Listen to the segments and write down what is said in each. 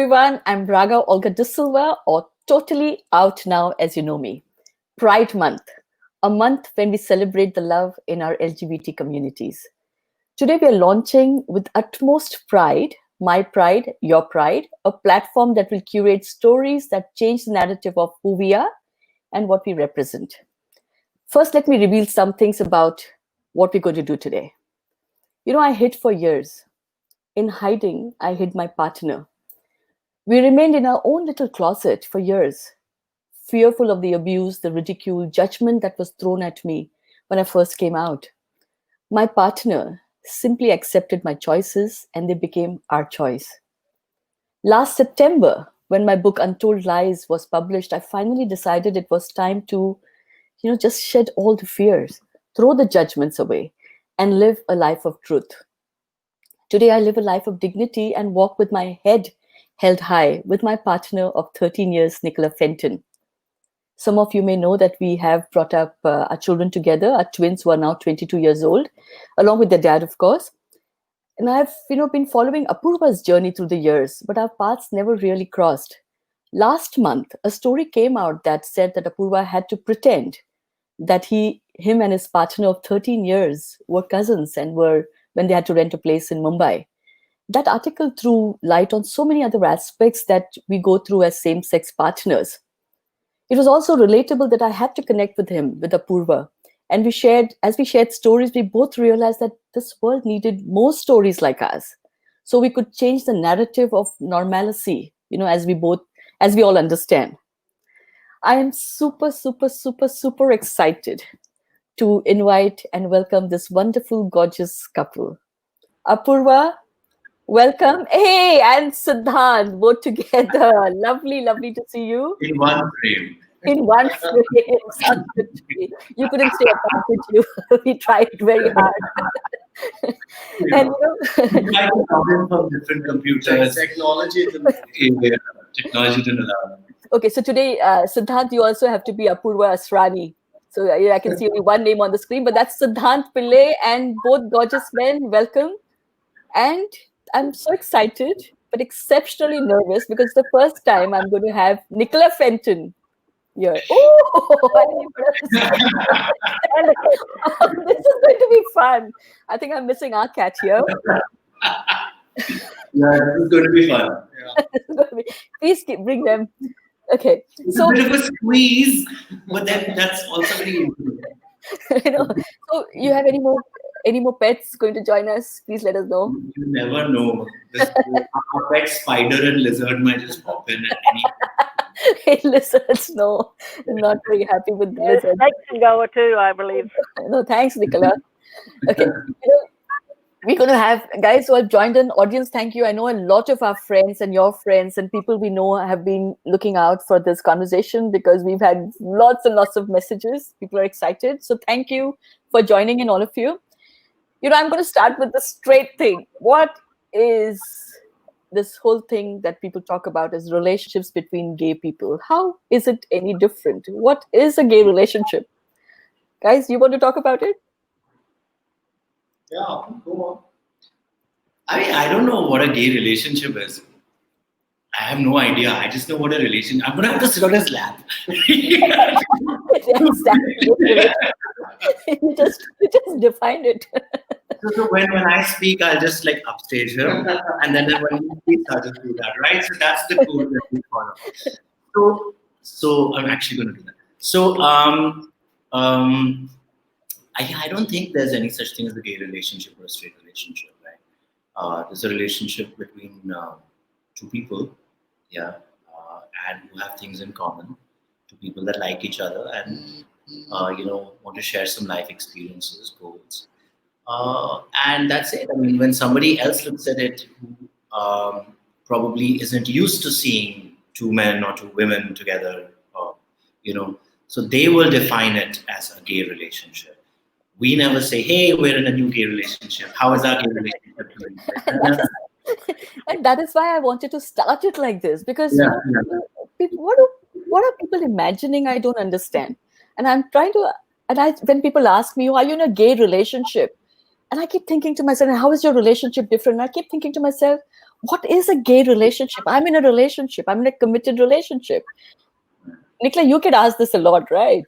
everyone, I'm Raga Olga De Silva, or Totally Out Now as you know me. Pride Month, a month when we celebrate the love in our LGBT communities. Today we are launching with utmost pride, My Pride, Your Pride, a platform that will curate stories that change the narrative of who we are and what we represent. First, let me reveal some things about what we're going to do today. I hid for years. In hiding, I hid my partner. We remained in our own little closet for years, fearful of the abuse, the ridicule, judgment that was thrown at me when I first came out. My partner simply accepted my choices and they became our choice. Last September, when my book Untold Lies was published, I finally decided it was time to, just shed all the fears, throw the judgments away, and live a life of truth. Today, I live a life of dignity and walk with my head held high with my partner of 13 years, Nicola Fenton. Some of you may know that we have brought up our children together, our twins who are now 22 years old, along with their dad, of course. And I've, been following Apurva's journey through the years, but our paths never really crossed. Last month, a story came out that said that Apurva had to pretend that him and his partner of 13 years were cousins and were when they had to rent a place in Mumbai. That article threw light on so many other aspects that we go through as same-sex partners. It was also relatable that I had to connect with him, with Apurva. And as we shared stories, we both realized that this world needed more stories like us. So we could change the narrative of normalcy, as we all understand. I am super, super, super, super excited to invite and welcome this wonderful, gorgeous couple. Apurva, welcome. Hey, and Siddhant, both together. Lovely, lovely to see you. In one frame. In one frame. You couldn't stay apart, could you? We tried very hard. And we tried to come in from different computers. Technology didn't allow. Okay, so today, Siddhant, you also have to be Apurva Asrani. So I can see only one name on the screen, but that's Siddhant Pillai, and both gorgeous men. Welcome. And I'm so excited, but exceptionally nervous because it's the first time I'm going to have Nicola Fenton here. Oh, this is going to be fun. I think I'm missing our cat here. Yeah, this is going to be fun. Yeah. Please bring them. Okay. It's a bit of a squeeze, but then that's also very So you have any more pets going to join us? Please let us know. You never know. Our pet spider and lizard might just pop in at any time. Hey, lizards, no. I'm not very happy with the lizards. Snakes can go too, I believe. No, thanks, Nicola. Okay. We're going to have guys who have joined in. Audience, thank you. I know a lot of our friends and your friends and people we know have been looking out for this conversation because we've had lots and lots of messages. People are excited. So thank you for joining in, all of you. I'm going to start with the straight thing. What is this whole thing that people talk about as relationships between gay people? How is it any different? What is a gay relationship? Guys, you want to talk about it? Yeah, go on. I don't know what a gay relationship is. I have no idea. I just know what a relationship. I'm gonna have to sit on his lap. You just defined it. So when I speak, I'll just like upstage him, and then when he speaks, I'll just do that, right? So that's the code that we follow. So I'm actually going to do that. So I don't think there's any such thing as a gay relationship or a straight relationship, right? There's a relationship between two people, and who have things in common, two people that like each other and want to share some life experiences, goals, and that's it. I mean, when somebody else looks at it, who probably isn't used to seeing two men or two women together, so they will define it as a gay relationship. We never say, hey, we're in a new gay relationship. How is our gay relationship doing? And that is why I wanted to start it like this, because what are people imagining? I don't understand. And I'm trying to, when people ask me, are you in a gay relationship? And I keep thinking to myself, how is your relationship different? And I keep thinking to myself, what is a gay relationship? I'm in a relationship. I'm in a committed relationship. Nicola, you could ask this a lot, right?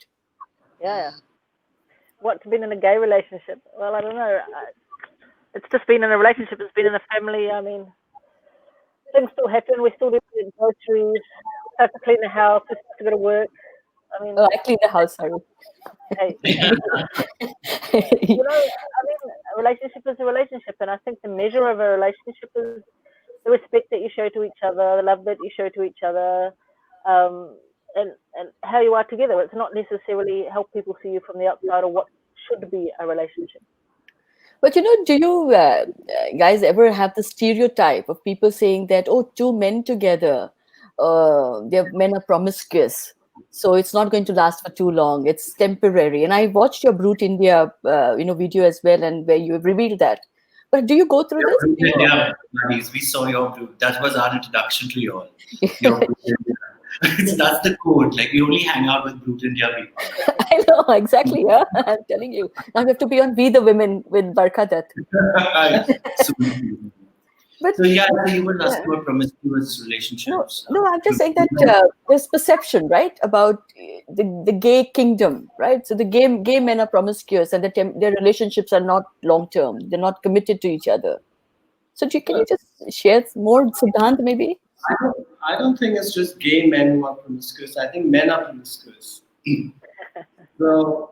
Yeah. What's been in a gay relationship? Well, I don't know. It's just been in a relationship. It's been in a family. I mean, things still happen. We still do groceries. Have to clean the house. We still go to work. I mean, Oh, I clean the house, sorry. hey, you know, I mean, a relationship is a relationship, and I think the measure of a relationship is the respect that you show to each other, the love that you show to each other, and how you are together. It's not necessarily how people see you from the outside or what should be a relationship. But do you guys ever have the stereotype of people saying that, oh, two men together, men are promiscuous, so it's not going to last for too long. It's temporary. And I watched your Brute India, video as well, and where you have revealed that. But do you go through this? Yeah, buddies, we saw your group. That was our introduction to you all. Your group. That's the code. Like, we only hang out with Brute India people. I know, exactly. Yeah, I'm telling you. Now we have to be on We the Women with Barkha. But So yeah, so you were asking about promiscuous relationships. no, I'm just saying that there's perception, right, about the gay kingdom, right? So the gay men are promiscuous, and their relationships are not long term. They're not committed to each other. So can you just share more, Siddhant, maybe? I don't think it's just gay men who are promiscuous. I think men are promiscuous. So,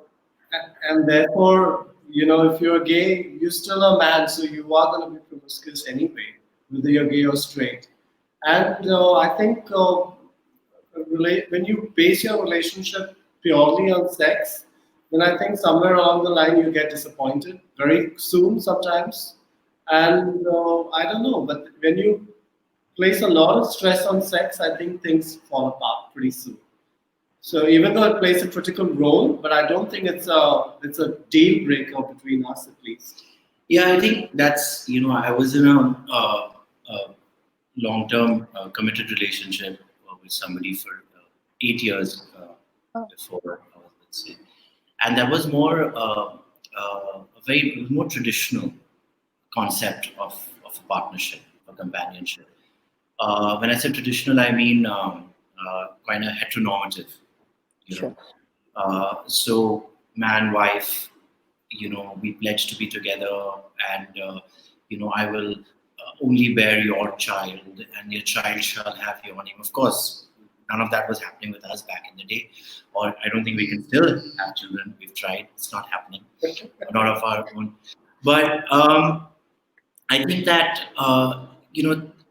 and therefore, if you're gay, you're still a man, so you are going to be promiscuous anyway, whether you're gay or straight. And I think when you base your relationship purely on sex, then I think somewhere along the line you get disappointed very soon sometimes. And I don't know, but when you place a lot of stress on sex, I think things fall apart pretty soon. So even though it plays a critical role, but I don't think it's a deal breaker between us at least. Yeah, I think that's, I was in a long-term committed relationship with somebody for 8 years before, let's say, and that was more it was more traditional concept of a partnership, a companionship. When I say traditional, I mean kind of heteronormative. Sure. So man, wife, we pledge to be together, and I will only bear your child, and your child shall have your name. Of course, none of that was happening with us back in the day, or I don't think we can still have children. We've tried; it's not happening, not of our own. But I think that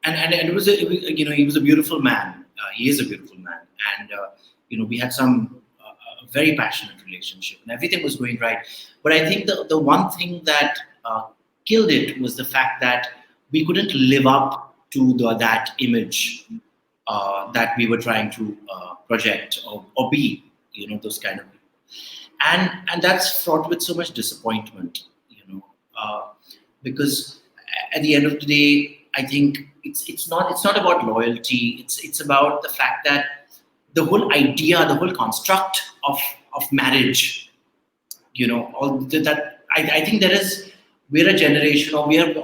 and he was a beautiful man. He is a beautiful man, and we had some a very passionate relationship, and everything was going right. But I think the one thing that killed it was the fact that we couldn't live up to that image that we were trying to project or be, those kind of people. And that's fraught with so much disappointment, because at the end of the day, I think it's not about loyalty. It's about the fact that the whole idea, the whole construct of marriage, all that. I think we're a generation, or we're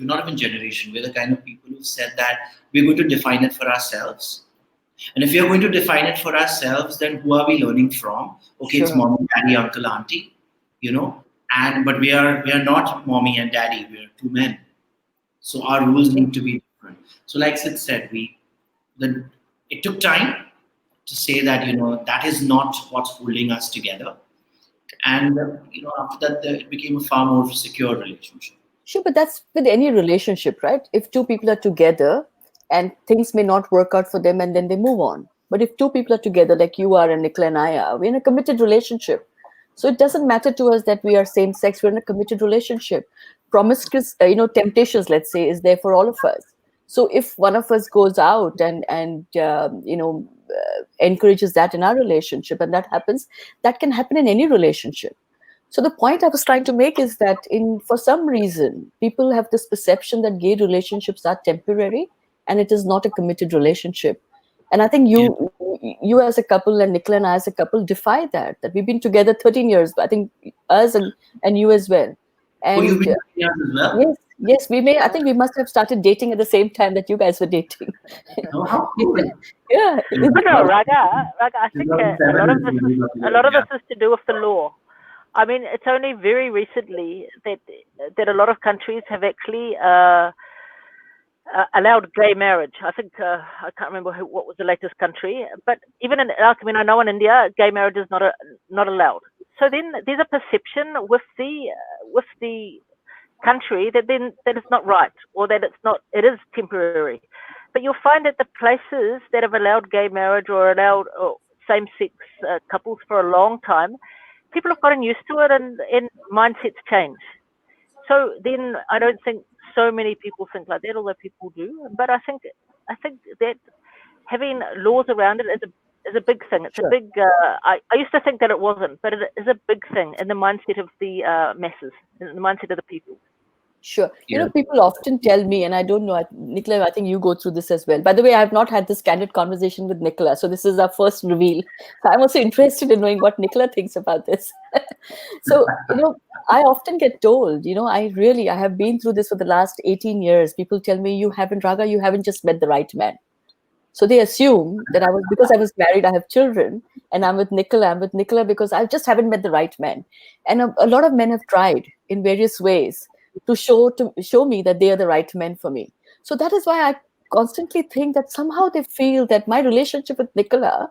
not even generation. We're the kind of people who've said that we're going to define it for ourselves. And if we are going to define it for ourselves, then who are we learning from? Okay, Sure. It's mommy, daddy, uncle, auntie, but we are not mommy and daddy. We are two men. So our rules need to be different. So like Sid said, it took time to say that, that is not what's holding us together. And, after that, it became a far more secure relationship. Sure, but that's with any relationship, right? If two people are together and things may not work out for them and then they move on. But if two people are together, like you are and Nicola and I are, we're in a committed relationship. So it doesn't matter to us that we are same sex, we're in a committed relationship. Promiscuous, temptations, let's say, is there for all of us. So if one of us goes out and encourages that in our relationship, and that happens, that can happen in any relationship. So the point I was trying to make is that for some reason, people have this perception that gay relationships are temporary and it is not a committed relationship. And I think you as a couple and Nicola and I as a couple defy that we've been together 13 years. I think us and you as well. And You've been 13 years as well? yes, Yes, we may. I think we must have started dating at the same time that you guys were dating. Oh, how cool. Yeah. But no, Raga, I think a lot of this is to do with the law. I mean, it's only very recently that a lot of countries have actually allowed gay marriage. I think I can't remember what was the latest country, but even in, I mean, I know in India, gay marriage is not allowed. So then there's a perception with the country that it's not right, or that it is temporary. But you'll find that the places that have allowed gay marriage or allowed same-sex couples for a long time, people have gotten used to it, and mindsets change. So then I don't think so many people think like that, although people do. But I think that having laws around it is a big thing. It's Sure. a big. I used to think that it wasn't, but it is a big thing in the mindset of the masses, in the mindset of the people. Sure. You Yeah. know, people often tell me, and I don't know, Nicola, I think you go through this as well. By the way, I have not had this candid conversation with Nicola, so this is our first reveal. I'm also interested in knowing what Nicola thinks about this. So, you know, I often get told, you know, I have been through this for the last 18 years. People tell me, Raga, you haven't just met the right man. So they assume that because I was married, I have children, and I'm with Nicola because I just haven't met the right man. And a lot of men have tried in various ways to show me that they are the right men for me. So that is why I constantly think that somehow they feel that my relationship with Nicola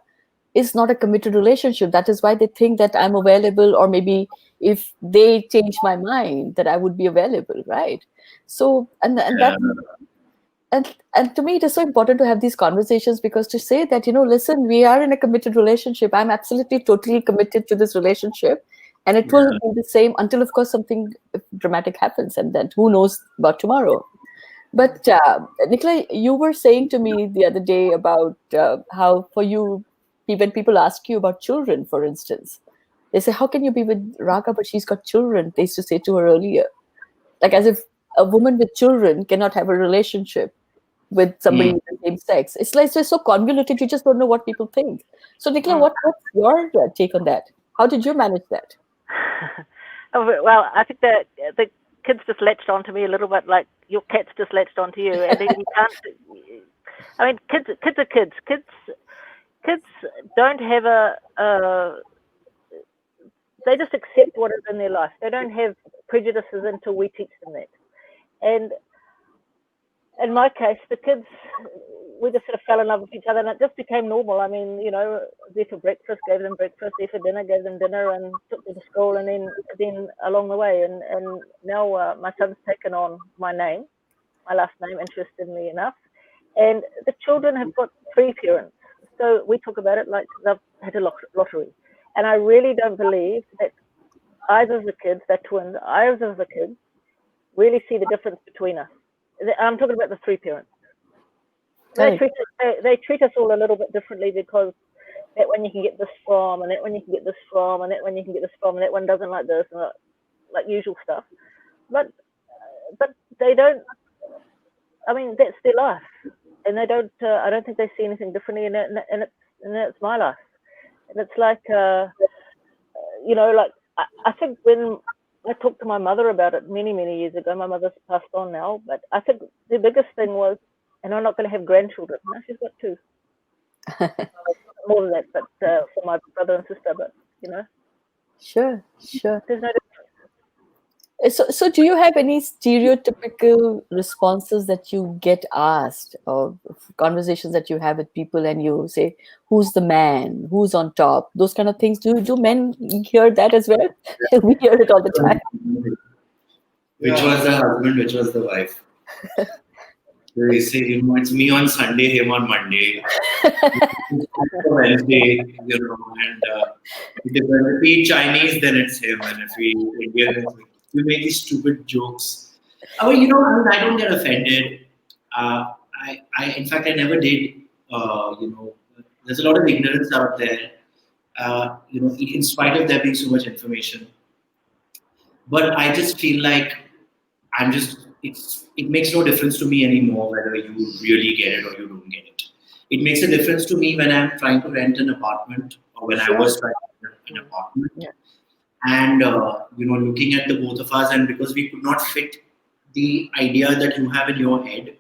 is not a committed relationship. That is why they think that I'm available, or maybe if they change my mind, that I would be available, right? So and that and to me, it is so important to have these conversations, because to say that, you know, listen, we are in a committed relationship. I'm absolutely totally committed to this relationship, and it will be the same until, of course, something dramatic happens, and then who knows about tomorrow. But Nicola, you were saying to me the other day about how for you, when people ask you about children, for instance, they say, how can you be with Raga, but she's got children? They used to say to her earlier, like as if a woman with children cannot have a relationship with somebody with the same sex. It's like, it's just so convoluted, you just don't know what people think. So Nicola, what's your take on that? How did you manage that? Well, I think that the kids just latched onto me a little bit, like your cat's just latched onto you, and then you can't. I mean, kids are kids. Kids don't have they just accept what is in their life. They don't have prejudices until we teach them that. And in my case, the kids, we just sort of fell in love with each other, and it just became normal. I mean, you know, there for breakfast, gave them breakfast, there for dinner, gave them dinner, and took them to school, and then along the way. And now my son's taken on my name, my last name, interestingly enough. And the children have got 3 parents. So we talk about it like they've had a lottery. And I really don't believe that either of the kids, they're twins, either of the kids really see the difference between us. I'm talking about the 3 parents. They treat us all a little bit differently, because that one you can get this from, and that one you can get this from, and that one you can get this from, and that one doesn't like this, and like usual stuff. But they don't. I mean, that's their life, and they don't. I don't think they see anything differently, and it's my life, and it's like you know, like I think when I talked to my mother about it many years ago. My mother's passed on now, but I think the biggest thing was, and I'm not going to have grandchildren. No, she's got 2. More than that, but for my brother and sister. But you know, Sure. there's no difference. So do you have any stereotypical responses that you get asked, or conversations that you have with people, and you say, who's the man, who's on top, those kind of things? Do men hear that as well? We hear it all the time. Which was the husband, which was the wife. They say, you know, it's me on Sunday, him on Monday, Wednesday, you know, and if we eat Chinese, then it's him, and if we eat Indian, it's me. We make these stupid jokes. You know, I don't get offended. In fact, I never did. You know, there's a lot of ignorance out there. You know, in spite of there being so much information, but I just feel like it makes no difference to me anymore whether you really get it or you don't get it. It makes a difference to me when I'm trying to rent an apartment, or when I was trying to rent an apartment. Yeah. And you know, looking at the both of us, and because we could not fit the idea that you have in your head.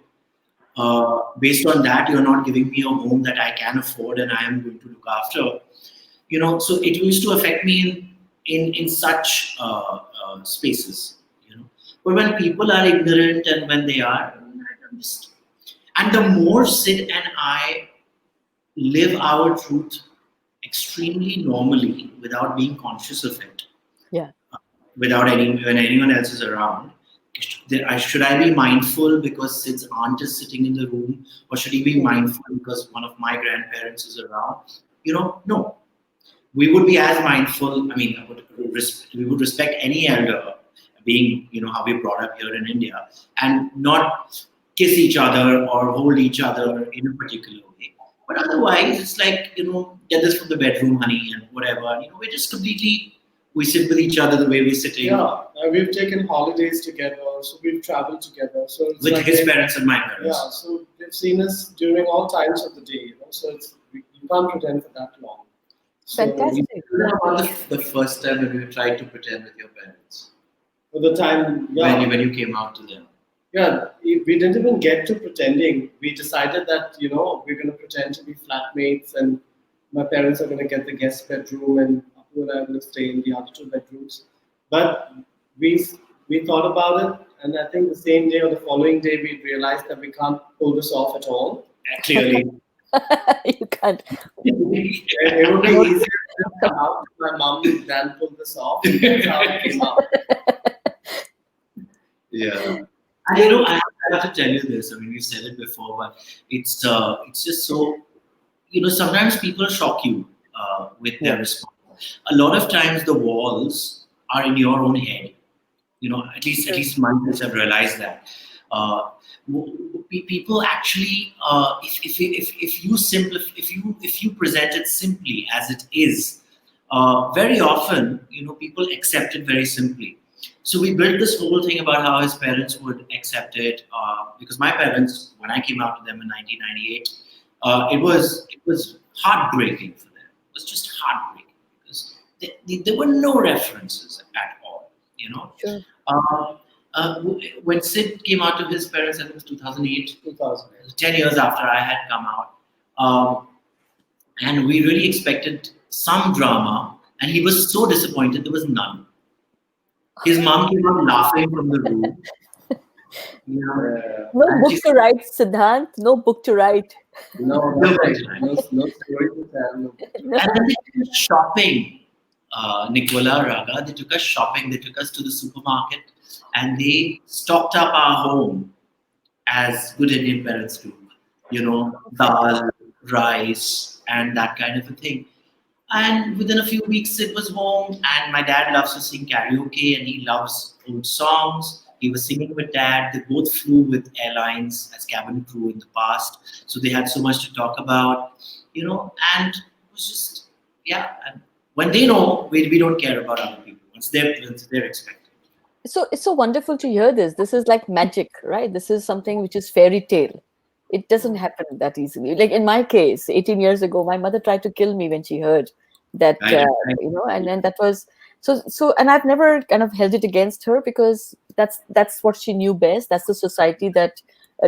Based on that, you're not giving me a home that I can afford and I am going to look after. So it used to affect me in such spaces. But when people are ignorant and when they are, I'm just, and the more Sid and I live our truth extremely normally without being conscious of it, Yeah. without when anyone else is around. Should I be mindful because Sid's aunt is sitting in the room, or should he be mindful because one of my grandparents is around? No. We would be as mindful. I mean, we would respect any elder, being how we're brought up here in India, and not kiss each other or hold each other in a particular way. But otherwise, it's like get this from the bedroom, honey, and whatever. We're just completely. We sit with each other the way we're sitting. Yeah, we've taken holidays together, so we've traveled together. So it's with like his parents and my parents. Yeah, so they've seen us during all times of the day. So you can't pretend for that long. So Fantastic. About the first time when you tried to pretend with your parents? For the time, yeah. When you came out to them? Yeah, we didn't even get to pretending. We decided that, we're going to pretend to be flatmates and my parents are going to get the guest bedroom and Apu and I are going to stay in the other two bedrooms. But we thought about it, and I think the same day or the following day we realized that we can't pull this off at all. Clearly. You can't. It would be easier to come out to my mom than pull this off. That's how it came out. Yeah. And I have to tell you this. I mean, we've said it before, but it's just so. Sometimes people shock you with their response. A lot of times, the walls are in your own head. At least my kids have realized that. People actually, if you present it simply as it is, very often, people accept it very simply. So we built this whole thing about how his parents would accept it, because my parents, when I came out to them in 1998, it was heartbreaking for them. It was just heartbreaking because there were no references at all. Sure. When Sid came out to his parents, I think it was 2008, 2000. 10 years after I had come out, and we really expected some drama, and he was so disappointed. There was none. His mom came out laughing from the room. No book to write, Siddhant. No book to write. No story to tell. And then they took us shopping, Nicola, Raga. They took us shopping. They took us to the supermarket, and they stocked up our home as good Indian parents do. Dal, rice, and that kind of a thing. And within a few weeks, Sid was home, and my dad loves to sing karaoke, and he loves old songs. He was singing with dad. They both flew with airlines as cabin crew in the past, so they had so much to talk about, and it was just, And when they know, we don't care about other people. Once they're expected. So it's so wonderful to hear this. This is like magic, right? This is something which is fairy tale. It doesn't happen that easily. Like in my case, 18 years ago, my mother tried to kill me when she heard that, and that was so. And I've never kind of held it against her because that's what she knew best. That's the society that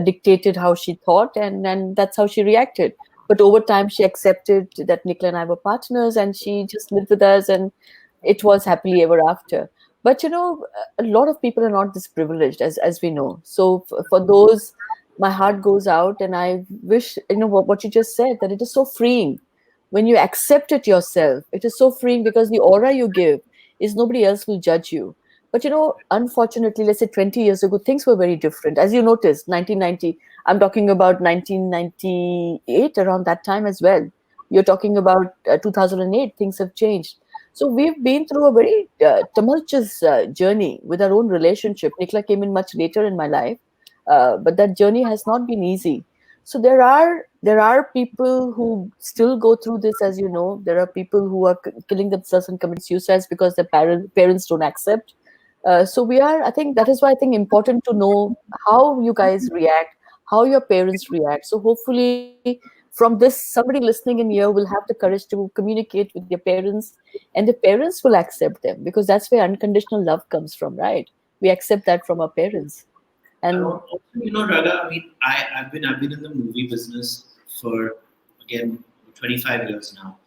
dictated how she thought, and that's how she reacted. But over time, she accepted that Nicola and I were partners, and she just lived with us, and it was happily ever after. But a lot of people are not this privileged, as we know. So for those, my heart goes out, and I wish what you just said, that it is so freeing when you accept it yourself. It is so freeing because the aura you give is nobody else will judge you. But unfortunately, let's say 20 years ago, things were very different. As you noticed, 1990, I'm talking about 1998, around that time as well. You're talking about 2008, things have changed. So we've been through a very tumultuous journey with our own relationship. Nicola came in much later in my life, but that journey has not been easy. So there are people who still go through this, as you know. There are people who are killing themselves and commit suicides because their parents don't accept. So I think that is why I think important to know how you guys react, how your parents react. So hopefully from this, somebody listening in here will have the courage to communicate with their parents, and the parents will accept them, because that's where unconditional love comes from, right? We accept that from our parents. And Also, Raga, I mean, I've been in the movie business for again 25 years now.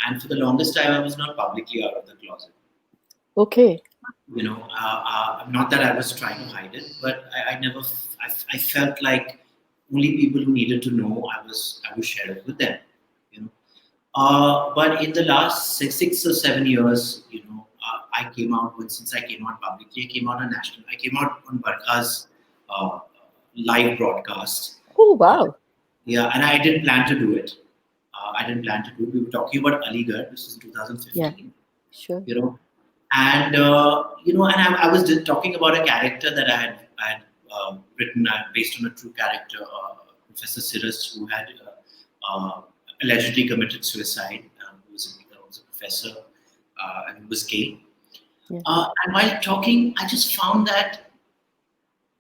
And for the longest time, I was not publicly out of the closet. okay, Not that I was trying to hide it, but I never, I felt like only people who needed to know, I would share it with them. You know, but in the last 6 or 7 years, I came out with, since I came out publicly, I came out on Barkha's uh, live broadcast. oh wow, Yeah, and I didn't plan to do it. I didn't plan to do it. We were talking about Aligarh. This is 2015. yeah, sure, And I was just talking about a character that I had written based on a true character, Professor Sirus, who had allegedly committed suicide. Who was a professor and who was gay. Yeah. And while talking, I just found that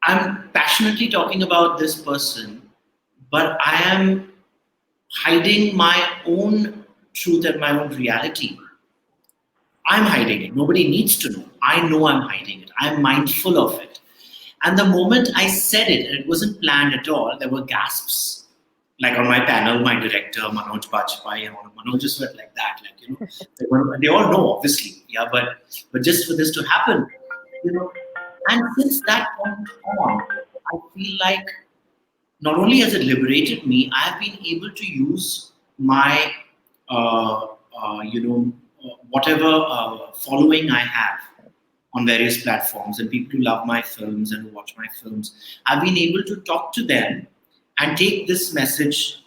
I'm passionately talking about this person, but I am hiding my own truth and my own reality. I'm hiding it. Nobody needs to know. I know I'm hiding it. I'm mindful of it. And the moment I said it, and it wasn't planned at all, there were gasps. Like on my panel, my director, Manoj Bajpayee, and Manoj just went like that. They all know, obviously. Yeah, but just for this to happen, And since that point on, I feel like not only has it liberated me, I have been able to use my, whatever following I have on various platforms and people who love my films and who watch my films. I've been able to talk to them and take this message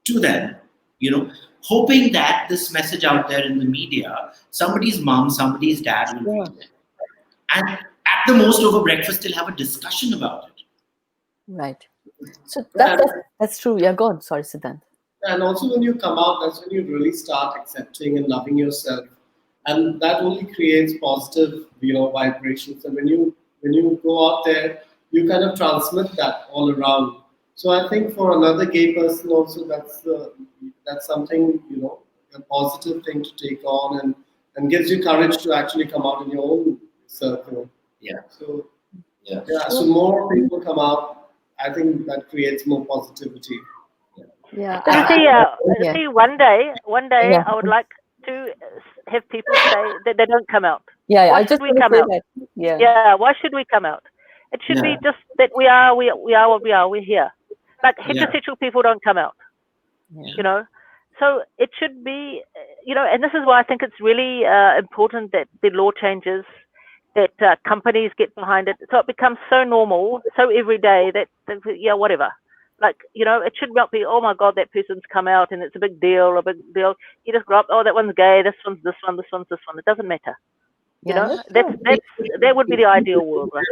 to them, hoping that this message out there in the media, somebody's mom, somebody's dad will read it. And at the most over breakfast, they'll have a discussion about it. Right. So that's true. Yeah, go on. Sorry, Siddhant. And also when you come out, that's when you really start accepting and loving yourself. And that only creates positive, vibrations. And when you go out there, you kind of transmit that all around. So I think for another gay person also, that's something, a positive thing to take on and gives you courage to actually come out in your own circle. Yeah. So so more people come out, I think that creates more positivity. Yeah. See, one day, Yeah. I would like to have people say that they don't come out. Yeah, Why I should just we want to come say out? that. Yeah. Yeah, why should we come out? It should be just that we are what we are. We're here. Like heterosexual people don't come out. Yeah. So it should be, and this is why I think it's really important that the law changes, that companies get behind it, so it becomes so normal, so everyday that whatever. Like, it should not be, oh my God, that person's come out and it's a big deal. You just grow up, oh, that one's gay, this one's this one, this one's this one. It doesn't matter. Yeah, That would be the ideal world, right?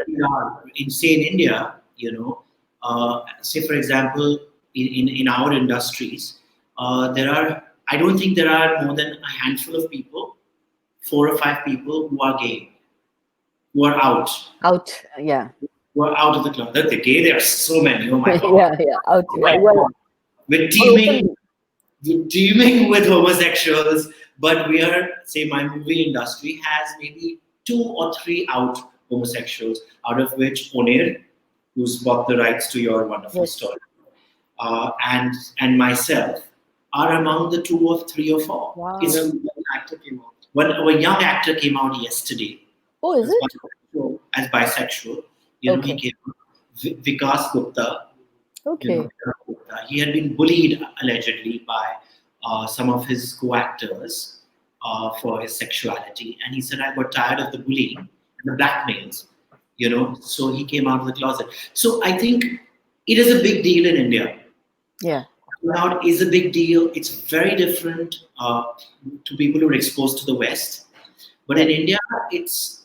In say in India, say for example, in our industries, I don't think there are more than a handful of people, 4 or 5 people who are gay, who are out. Yeah. Who are out of the club. They're gay, there are so many. Oh my God. Yeah. Out. Oh my Yeah. God. We're teeming with homosexuals, but we are, say, my movie industry has maybe 2 or 3 out homosexuals, out of which Oner, who's bought the rights to your wonderful story, and myself are among the 2 or 3 or 4. Wow. One actor came out. A young actor came out yesterday. Oh, is it? As bisexual. Okay. He came out. Vikas Gupta. Okay. He had been bullied allegedly by some of his co-actors for his sexuality, and he said, "I got tired of the bullying and the blackmails." So he came out of the closet. So I think it is a big deal in India. Yeah. Now it is a big deal. It's very different to people who are exposed to the West, but in India, it's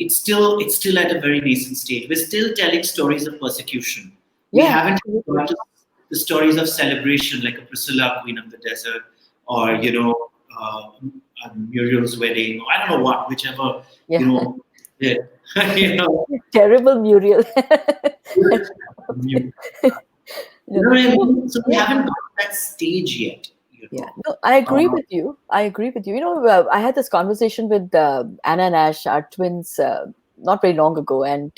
still at a very nascent stage. We're still telling stories of persecution. We haven't got to the stories of celebration, like a Priscilla, Queen of the Desert, or Muriel's wedding, or I don't know what, whichever. Terrible Muriel. You know what I mean? So we haven't got to that stage yet. Yeah, no, I agree with you. I had this conversation with Anna and Ash, our twins, not very long ago, and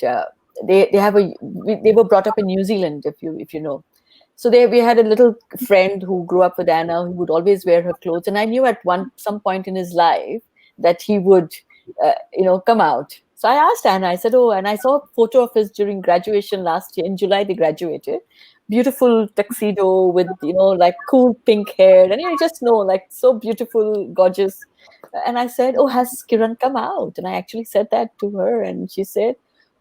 they were brought up in New Zealand, if you know. So we had a little friend who grew up with Anna, who would always wear her clothes, and I knew at some point in his life that he would, come out. So I asked Anna. I said, "Oh," and I saw a photo of his during graduation last year in July. They graduated, beautiful tuxedo with like cool pink hair, and you just know, like so beautiful, gorgeous. And I said, "Oh, has Kiran come out?" And I actually said that to her, and she said,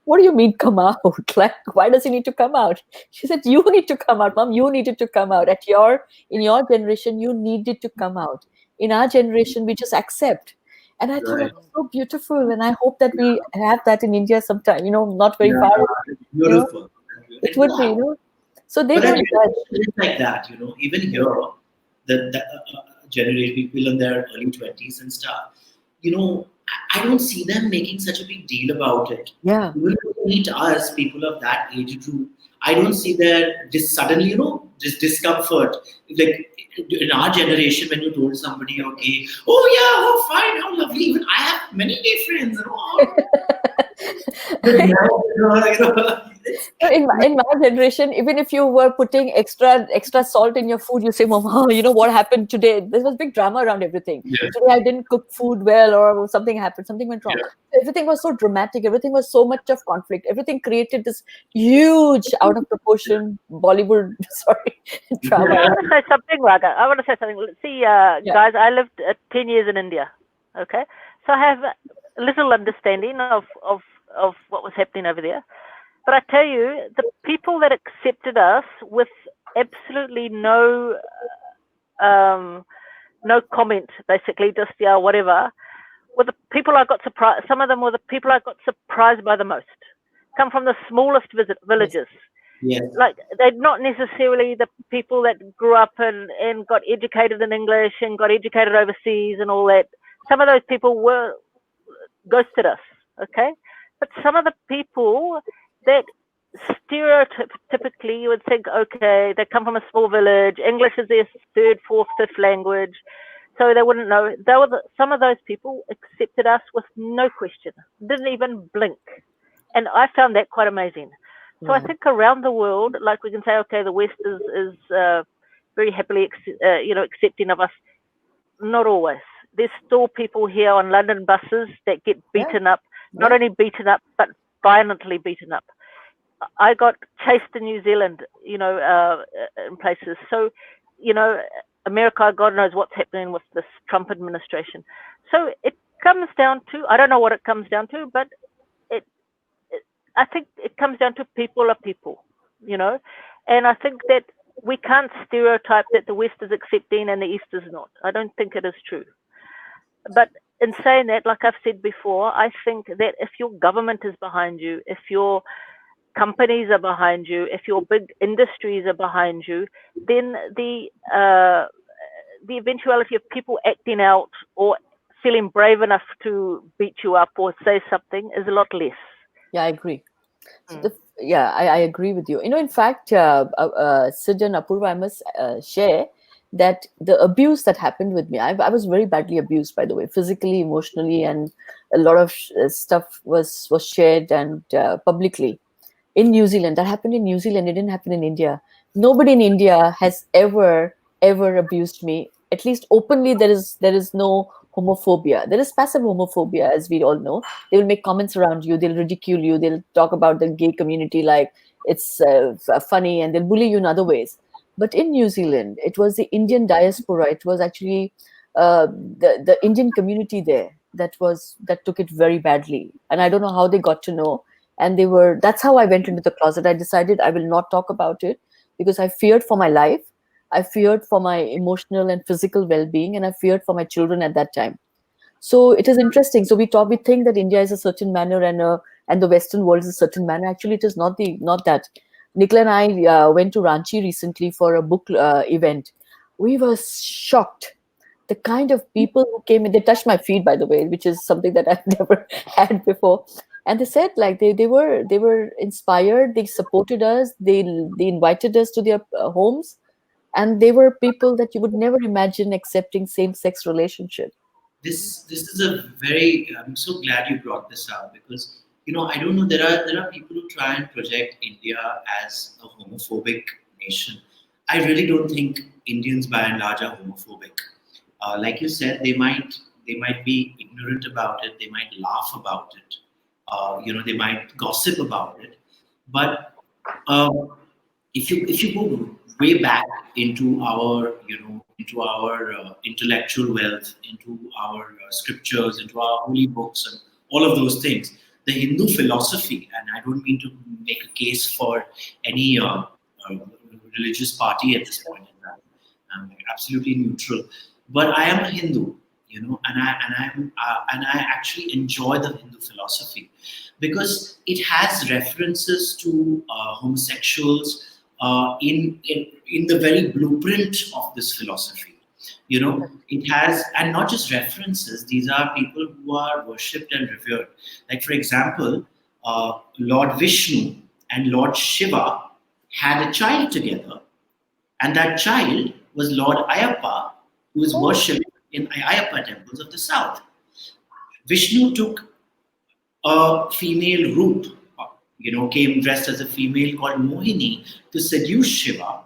"What do you mean come out? Like, why does he need to come out?" She said, "You need to come out, Mom. You needed to come out. In your generation, you needed to come out. In our generation, we just accept." And I thought Right. that was so beautiful. And I hope that we have that in India sometime, not very Yeah, far, it's beautiful. it It would will be, happen. So they But I don't really judge. feel like that, even here, the generation, people in their early 20s and stuff, I don't see them making such a big deal about it. Yeah. Even when you meet us, people of that age group, I don't see their just suddenly, this discomfort. Like in our generation, when you told somebody you're gay, oh yeah, oh fine, how lovely. Even I have many gay friends. But now, In my generation, even if you were putting extra salt in your food, you say, "Mom, what happened today? There was big drama around everything. yeah, Today I didn't cook food well, or something happened, something went wrong." yeah. Everything was so dramatic. Everything was so much of conflict. Everything created this huge, out of proportion Bollywood, sorry, drama. I want to say something, Raga. I want to say something. See, Yeah. guys, I lived 10 years in India. Okay, so I have a little understanding of what was happening over there. But I tell you, the people that accepted us with absolutely no comment, basically, just whatever, were the people I got surprised. Some of them were the people I got surprised by the most. Come from the smallest villages. Yes. Like they're not necessarily the people that grew up and got educated in English and got educated overseas and all that. Some of those people were ghosted us, okay? But some of the people that stereotypically you would think, okay, they come from a small village, English is their third, fourth, fifth language, so they wouldn't know. Some of those people accepted us with no question, didn't even blink. And I found that quite amazing. So I think around the world, like we can say, okay, the West is very happily, accepting of us. Not always. There's still people here on London buses that get beaten up, not only beaten up, but violently beaten up. I got chased in New Zealand, in places. So, America, God knows what's happening with this Trump administration. So it comes down to, I don't know what it comes down to, but I think it comes down to people are people, and I think that we can't stereotype that the West is accepting and the East is not. I don't think it is true. But in saying that, like I've said before, I think that if your government is behind you, if your companies are behind you, if your big industries are behind you, then the eventuality of people acting out or feeling brave enough to beat you up or say something is a lot less. Yeah, I agree. So I agree with you. In fact, Sid and Apurva, I must share that the abuse that happened with me, I was very badly abused, by the way, physically, emotionally, and a lot of stuff was shared and publicly in New Zealand. That happened in New Zealand. It didn't happen in India. Nobody in India has ever abused me. At least openly, there is no homophobia. There is passive homophobia, as we all know. They will make comments around you. They'll ridicule you. They'll talk about the gay community like it's funny, and they'll bully you in other ways. But in New Zealand, it was the Indian diaspora. It was actually the Indian community there that took it very badly. And I don't know how they got to know. And that's how I went into the closet. I decided I will not talk about it because I feared for my life. I feared for my emotional and physical well-being, and I feared for my children at that time. So it is interesting. So we think that India is a certain manner and the Western world is a certain manner. Actually, it is not that. Nicola and I went to Ranchi recently for a book event. We were shocked. The kind of people who came in, they touched my feet, by the way, which is something that I've never had before. And they said like they were inspired. They supported us. They invited us to their homes, and they were people that you would never imagine accepting same-sex relationship. This is a very. I'm so glad you brought this up because I don't know. There are people who try and project India as a homophobic nation. I really don't think Indians, by and large, are homophobic. Like you said, they might be ignorant about it. They might laugh about it. They might gossip about it. But um, if you go way back into our intellectual wealth, into our scriptures, into our holy books, and all of those things, the Hindu philosophy, and I don't mean to make a case for any religious party at this point in time. I'm absolutely neutral, but I am a Hindu, and I actually enjoy the Hindu philosophy because it has references to homosexuals in the very blueprint of this philosophy. It has, and not just references, these are people who are worshipped and revered. Like, for example, Lord Vishnu and Lord Shiva had a child together, and that child was Lord Ayappa, who is worshipped in Ayappa temples of the south. Vishnu took a female root, came dressed as a female called Mohini to seduce Shiva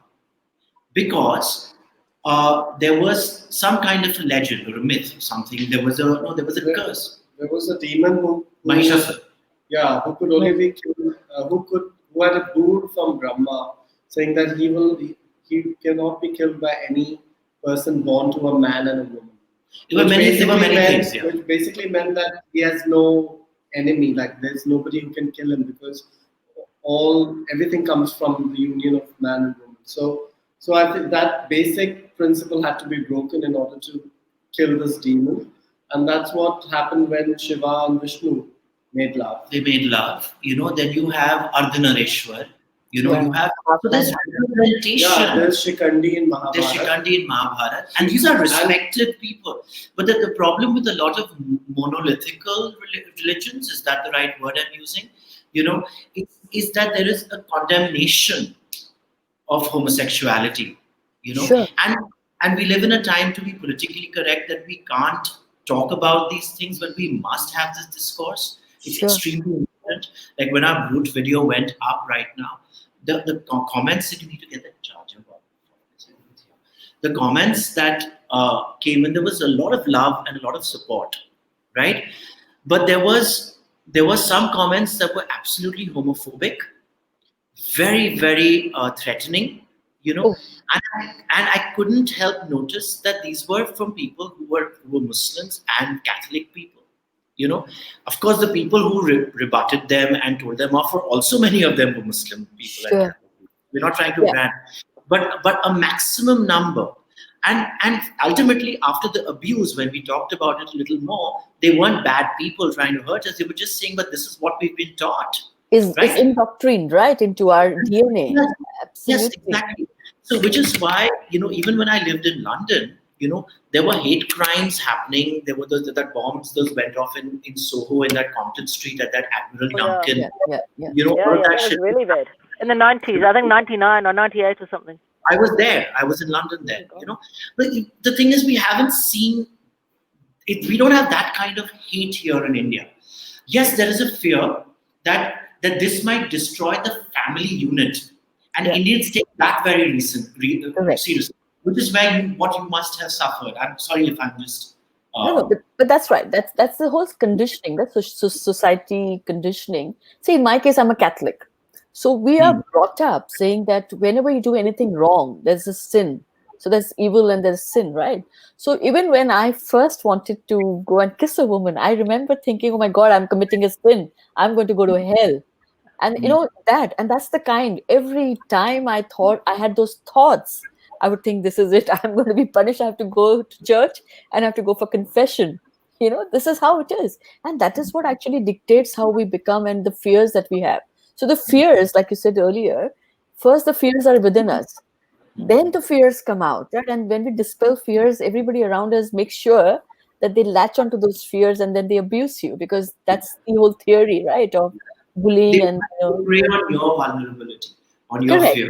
because there was some kind of a legend or a myth, something. There was a curse. There was a demon who Mahishasura. who could only be killed, who had a boon from Brahma, saying that he cannot be killed by any person born to a man and a woman. There were many things. Yeah. Which basically meant that he has no enemy. Like there's nobody who can kill him because everything comes from the union of man and woman. So I think that basic principle had to be broken in order to kill this demon, and that's what happened when Shiva and Vishnu made love. They made love. Then you have Ardhanareshwar. You have, so there's representation. Yeah, there's Shikandi in There's Mahabharata. Shikandi in Mahabharata, and these are respected people. But the problem with a lot of monolithical religions, is that the right word I'm using? Is that there is a condemnation of homosexuality. Sure. And we live in a time, to be politically correct, that we can't talk about these things, but we must have this discourse. It's Sure. extremely important. Like when our Brute video went up right now, the comments that you need to get that charger. The comments that came in, there was a lot of love and a lot of support, right? But there was some comments that were absolutely homophobic, very, very threatening, Oh. and I couldn't help notice that these were from people who were Muslims and Catholic people. Of course, the people who rebutted them and told them off were also, many of them were Muslim people. Sure. And Catholic people. We're not trying to brand, but a maximum number. And ultimately, after the abuse, when we talked about it a little more, they weren't bad people trying to hurt us. They were just saying, but this is what we've been taught. Is Right. indoctrined, right, into our DNA. Yes, Absolutely. yes, exactly. So, which is why, even when I lived in London, there were hate crimes happening. There were that bombs those went off in Soho, in that Compton Street, at that Admiral Oh, yeah. Duncan. Yeah. All of that that was shit. really bad. In the 90s, I think 99 or 98 or something. I was there. I was in London then. But the thing is, we haven't seen it. We don't have that kind of hate here in India. Yes, there is a fear that this might destroy the family unit, and Yeah. Indians take that very Correct. seriously, which is what you must have suffered. I'm sorry if I'm just. No, but that's right. That's the whole conditioning. That's society conditioning. See, in my case, I'm a Catholic, so we are brought up saying that whenever you do anything wrong, there's a sin. So there's evil and there's sin, right? So even when I first wanted to go and kiss a woman, I remember thinking, "Oh my God, I'm committing a sin. I'm going to go to hell." And that's the kind. Every time I thought I had those thoughts, I would think, "This is it. I'm going to be punished. I have to go to church and I have to go for confession." This is how it is, and that is what actually dictates how we become and the fears that we have. So the fears, like you said earlier, first the fears are within us. Then the fears come out, right? And when we dispel fears, everybody around us makes sure that they latch onto those fears and then they abuse you, because that's the whole theory, right, of bullying. They And prey on your vulnerability, on your Correct. fear.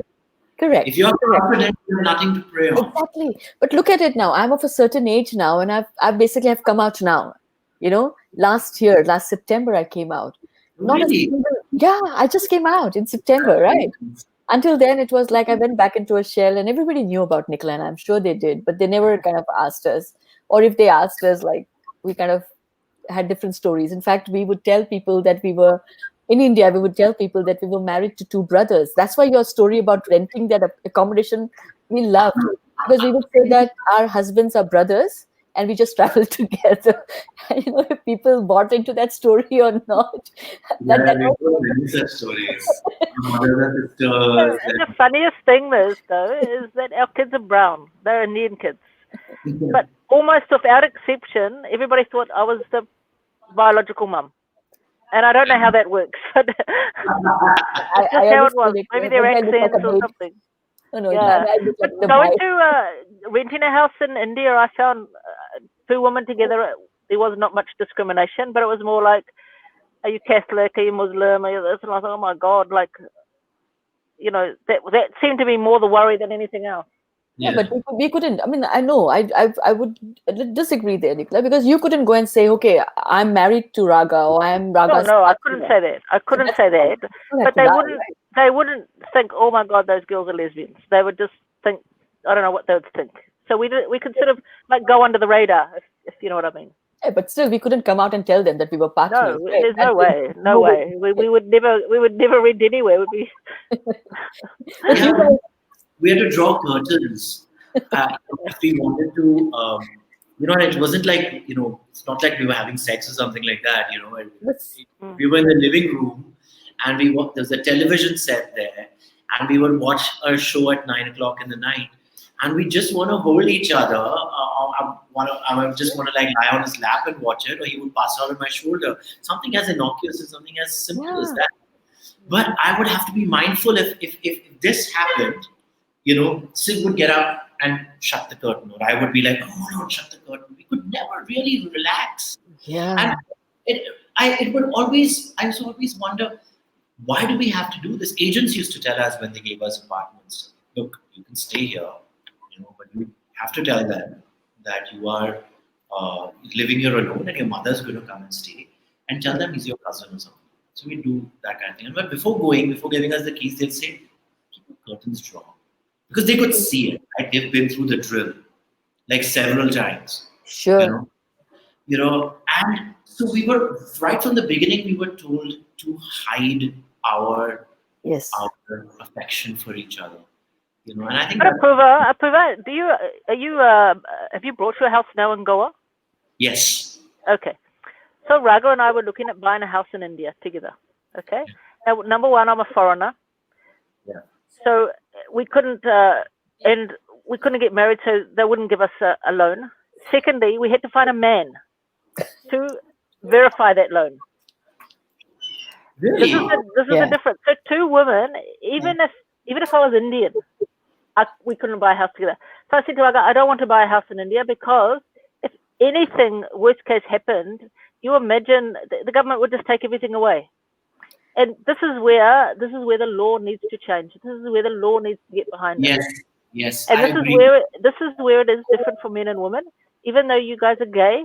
correct. If you're correct. confident, you have nothing to prey on. Exactly. But look at it now. I'm of a certain age now, and I've basically have come out now. Last September I came out. Not a Really? single. Yeah, I just came out in September, right? Until then, it was like I went back into a shell, and everybody knew about Nicola, and I'm sure they did, but they never kind of asked us, or if they asked us, like we kind of had different stories. In fact, we would tell people that we were in India. We would tell people that we were married to two brothers. That's why your story about renting that accommodation we loved, because we would say that our husbands are brothers and we just travel together. If people bought into that story or not, Yeah, that we was have many such stories. Brothers and sisters. The funniest thing is, though, is that our kids are brown. They're Indian kids. But almost without exception, everybody thought I was the biological mum. And I don't know how that works, but it's just I how always it was. feel it, Maybe when their I look like accents a or maid. something. No, Yeah. I look like But the going boy. to renting a house in India, I found two women together. There was not much discrimination, but it was more like, are you Catholic? Are you Muslim? Are you this? And I thought, oh my God, like, that seemed to be more the worry than anything else. Yeah, but we couldn't. I mean, I know. I would disagree there, Nicola, because you couldn't go and say, okay, I'm married to Raga, or I'm Raga's No, I partner. couldn't say that. I couldn't That's say fine. that. You don't have But to they lie, wouldn't. right? They wouldn't think, oh my God, those girls are lesbians. They would just think, I don't know what they would think. So we could sort of like go under the radar, if you know what I mean. Yeah, but still, we couldn't come out and tell them that we were partners. No, Right? there's no That's way. No way. We would never rent anywhere. We'd be. But you guys, We had to draw curtains if we wanted to. It wasn't like it's not like we were having sex or something like that. We were in the living room, and there's a television set there, and we would watch a show at 9 o'clock in the night, and we just want to hold each other. I would just want to like lie on his lap and watch it, or he would pass out on my shoulder. Something as innocuous and something as simple as that. But I would have to be mindful if this happened. Sid would get up and shut the curtain, or I would be like, "Oh no, shut the curtain." We could never really relax, yeah, and it would always. I used to always wonder, why do we have to do this? Agents used to tell us when they gave us apartments, look, you can stay here, but you have to tell them that you are living here alone and your mother's going to come and stay, and tell them he's your cousin or something. So we do that kind of thing. But before giving us the keys, they'd say, keep the curtains drawn. Because they could see it, right? They've been through the drill, like several times. sure. And so we were, right from the beginning, we were told to hide our Yes. affection for each other. And I think But Apurva, have you brought your house now in Goa? yes. Okay. So Raga and I were looking at buying a house in India together. Okay. Now, number one, I'm a foreigner. Yeah. So we couldn't, and we couldn't get married, so they wouldn't give us a loan. Secondly, we had to find a man to verify that loan. Really? This is the difference. So two women, even if I was Indian, we couldn't buy a house together. So I said to Raga, I don't want to buy a house in India because if anything worst case happened, you imagine the government would just take everything away. And this is where the law needs to change. This is where the law needs to get behind it. Yes. And I agree. this is where it is different for men and women. Even though you guys are gay,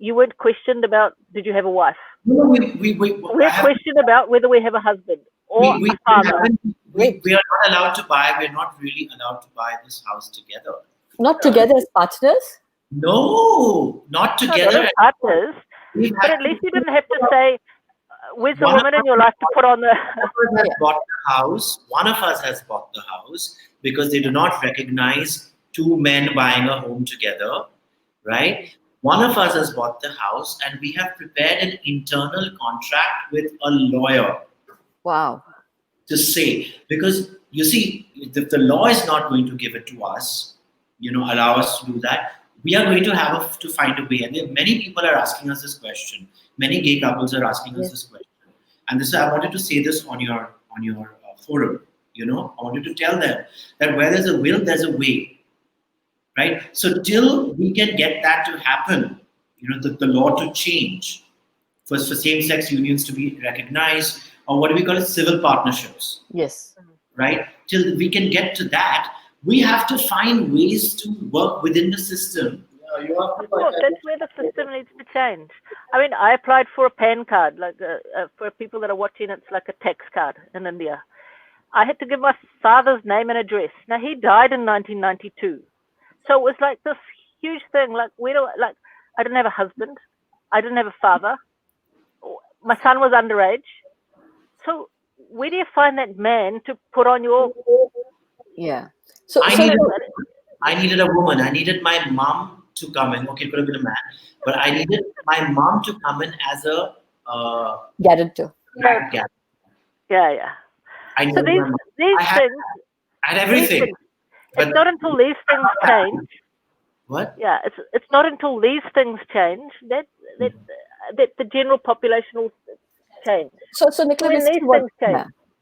you weren't questioned about did you have a wife. No, We're questioned about whether we have a husband or a father. We are not allowed to buy. We're not really allowed to buy this house together. Not together as partners? No, not together. Not as partners. But at least you didn't have to say, where's the woman in your life to put on the... One of us has bought the house because they do not recognize two men buying a home together, right? One of us has bought the house and we have prepared an internal contract with a lawyer. Wow. To say, because you see, if the law is not going to give it to us, allow us to do that, we are going to have to find a way. And many people are asking us this question. Many gay couples are asking us this question. And I wanted to say this on your forum. I wanted to tell them that where there's a will, there's a way, right? So till we can get that to happen, the law to change, for same-sex unions to be recognized, or what do we call it, civil partnerships. Yes. Right? Till we can get to that, we have to find ways to work within the system You have to That's where the system needs to change. I mean, I applied for a PAN card, like for people that are watching, it's like a tax card in India. I had to give my father's name and address. Now, he died in 1992. So it was like this huge thing. Like, I didn't have a husband. I didn't have a father. My son was underage. So where do you find that man to put on your... Yeah. So I needed a woman. I needed my mom to come in. Okay, it could have been a man, but I needed my mom to come in as a guarantor. Yeah. I So needed my mom. these things... I had everything. It's not until these things change. What? Yeah, it's not until these things change that the general population will change. So Nicola,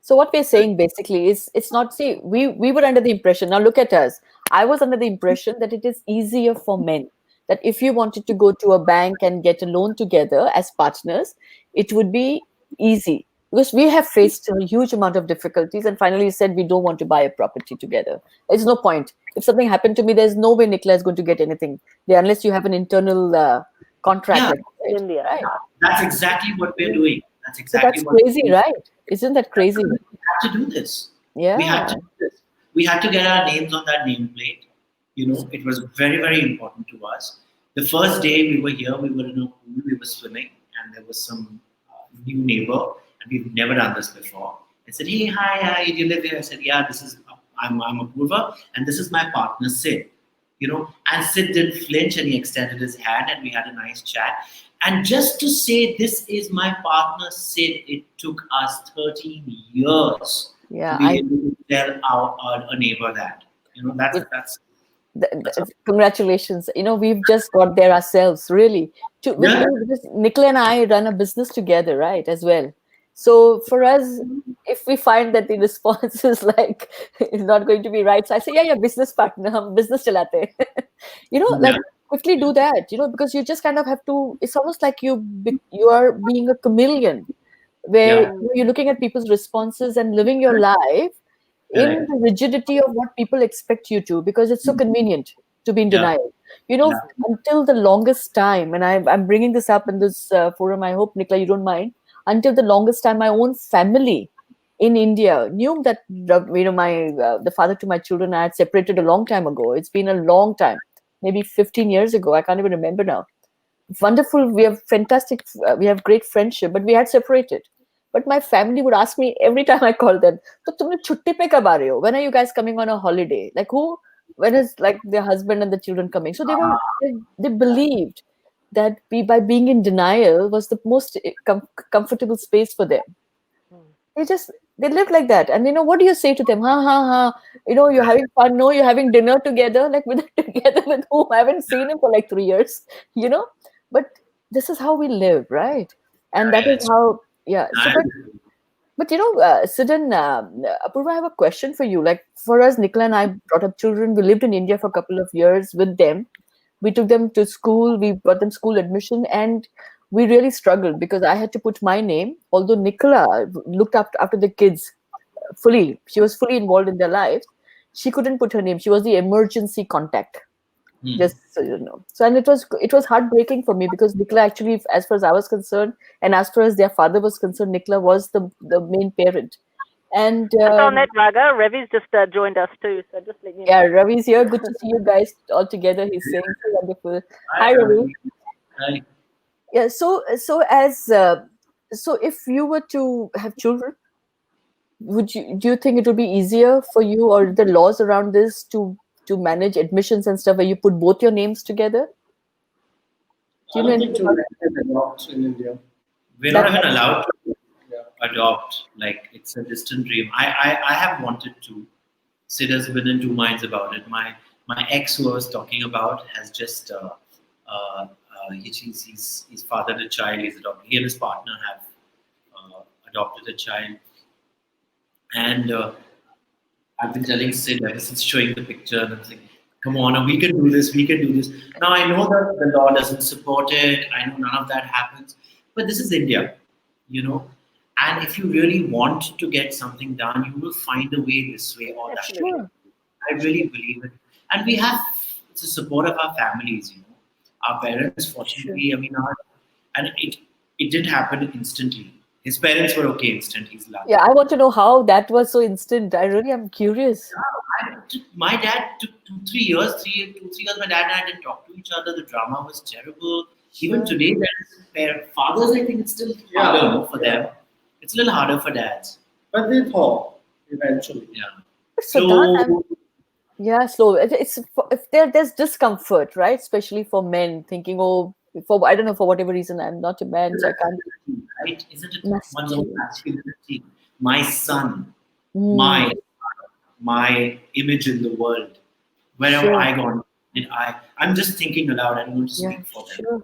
so what we're saying basically is, it's not, see, we were under the impression, now look at us. I was under the impression that it is easier for men, that if you wanted to go to a bank and get a loan together as partners, it would be easy. Because we have faced a huge amount of difficulties, and finally said we don't want to buy a property together. There's no point. If something happened to me, there's no way Nicola is going to get anything there unless you have an internal contract. Yeah. India. Right? That's exactly what we're doing. That's exactly so that's crazy, right? Isn't that crazy? We had to do this. Yeah. We had to do this. We had to get our names on that nameplate. You know, it was very, very important to us. The first day we were here, we were in a pool, we were swimming, and there was some new neighbor. We've never done this before. I said, hey, hi, do you live here? I said, yeah, I'm Apurva, and this is my partner, Sid. You know, and Sid didn't flinch, and he extended his hand, and we had a nice chat. And just to say, this is my partner, Sid, it took us 13 years to be able to tell a neighbor that. You know, that's congratulations. You know, we've just got there ourselves, really. Because Nicola and I run a business together, right, as well. So for us, if we find that the response is like, it's not going to be right, so I say, yeah, business partner, hum business chalate. You know, like quickly do that, you know, because you just kind of have to, it's almost like you are being a chameleon, where you're looking at people's responses and living your life in the rigidity of what people expect you to, because it's so convenient to be in denial. You know, until the longest time, and I'm bringing this up in this forum, I hope, Nicola, you don't mind, until the longest time, my own family in India knew that, you know, the father to my children, I had separated a long time ago. It's been a long time, maybe 15 years ago. I can't even remember now. Wonderful. We have fantastic, we have great friendship, but we had separated. But my family would ask me every time I call them, "To tumne chutti pe kab aa rahe ho? When are you guys coming on a holiday? Like when is like their husband and the children coming?" So they believed that by being in denial was the most comfortable space for them. They live like that. And you know, what do you say to them? You know, you're having fun. No, you're having dinner together. Like together with whom? I haven't seen him for like 3 years, you know. But this is how we live, right? And that is how, So, but you know, Siddhant, Apurva, I have a question for you. Like for us, Nicola and I brought up children. We lived in India for a couple of years with them. We took them to school. We got them school admission, and we really struggled because I had to put my name. Although Nicola looked after the kids fully, she was fully involved in their lives. She couldn't put her name. She was the emergency contact. Just so you know. So, and it was heartbreaking for me because Nicola actually, as far as I was concerned, and as far as their father was concerned, Nicola was the main parent. And on that, Raga, Ravi's just joined us too. So just let you know. Yeah, Ravi's here. Good to see you guys all together. He's saying so wonderful. Hi, Ravi. Hi. Yeah. So if you were to have children, do you think it would be easier for you, or the laws around this to manage admissions and stuff, where you put both your names together? I don't think children can adopt in India. We're not even allowed to adopt. Like, it's a distant dream. I have wanted to. Sid has been in two minds about it. My ex, who I was talking about, has just he's fathered a child. He and his partner have adopted a child, and I've been telling Sid ever since showing the picture, and I'm saying, come on, we can do this, we can do this. Now, I know that the law doesn't support it. I know none of that happens. But this is India, you know. And if you really want to get something done, you will find a way this way or that way. I really believe it. And we have the support of our families, you know. Our parents, fortunately, I mean, and it didn't happen instantly. His parents were okay instant. He's lucky. Yeah, I want to know how that was so instant. I really am curious. My dad took 2, 3 years, 2, 3 years. My dad and I didn't talk to each other. The drama was terrible. Even today, fathers, I think it's still harder for them. It's a little harder for dads. But they thaw eventually. Yeah. But Siddhant, So yeah, slow. It's if there's discomfort, right? Especially for men, thinking, oh, for I don't know, for whatever reason, I'm not a man, so I can't. right? Isn't it one's own Masculinity. masculinity? My son, Mm, my image in the world. Wherever sure. I go, I'm just thinking aloud. I don't want to Yeah, speak for them. sure.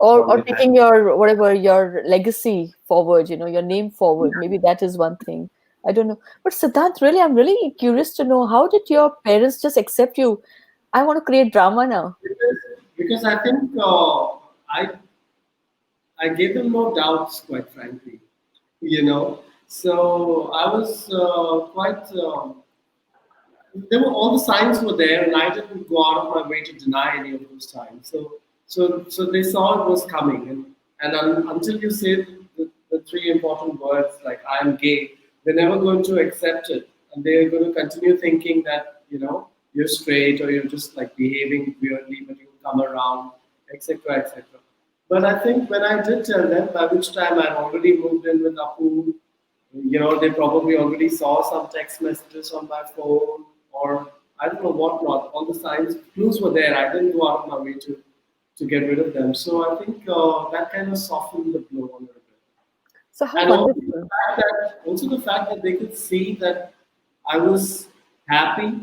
Or Or we've had- taking your whatever your legacy forward, your name forward. Maybe that is one thing. I don't know. But Siddhant, really, I'm really curious to know how did your parents just accept you? I want to create drama now. Because I think I gave them no doubts, quite frankly. You know, so I was quite. There were all the signs were there, and I didn't go out of my way to deny any of those signs. So they saw it was coming, and until you say the three important words like "I'm gay," they're never going to accept it, and they're going to continue thinking that you're straight or you're just like behaving weirdly, but you come around, etc., etc. But I think when I did tell them, by which time I'd already moved in with Apu, they probably already saw some text messages on my phone, or I don't know what not. All the signs, clues were there. I didn't go out of my way to get rid of them. So I think that kind of softened the blow a little bit. So how And wonderful. also the fact that they could see that I was happy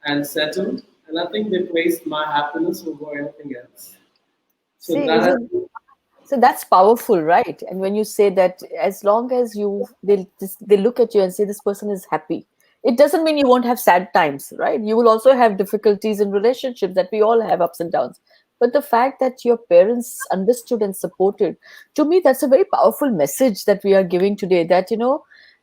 and settled, and I think they placed my happiness over anything else. So See, that so that's powerful, right? And when you say that, as long as they look at you and say this person is happy, it doesn't mean you won't have sad times, right? You will also have difficulties in relationships that we all have ups and downs. But the fact that your parents understood and supported, to me, that's a very powerful message that we are giving today. That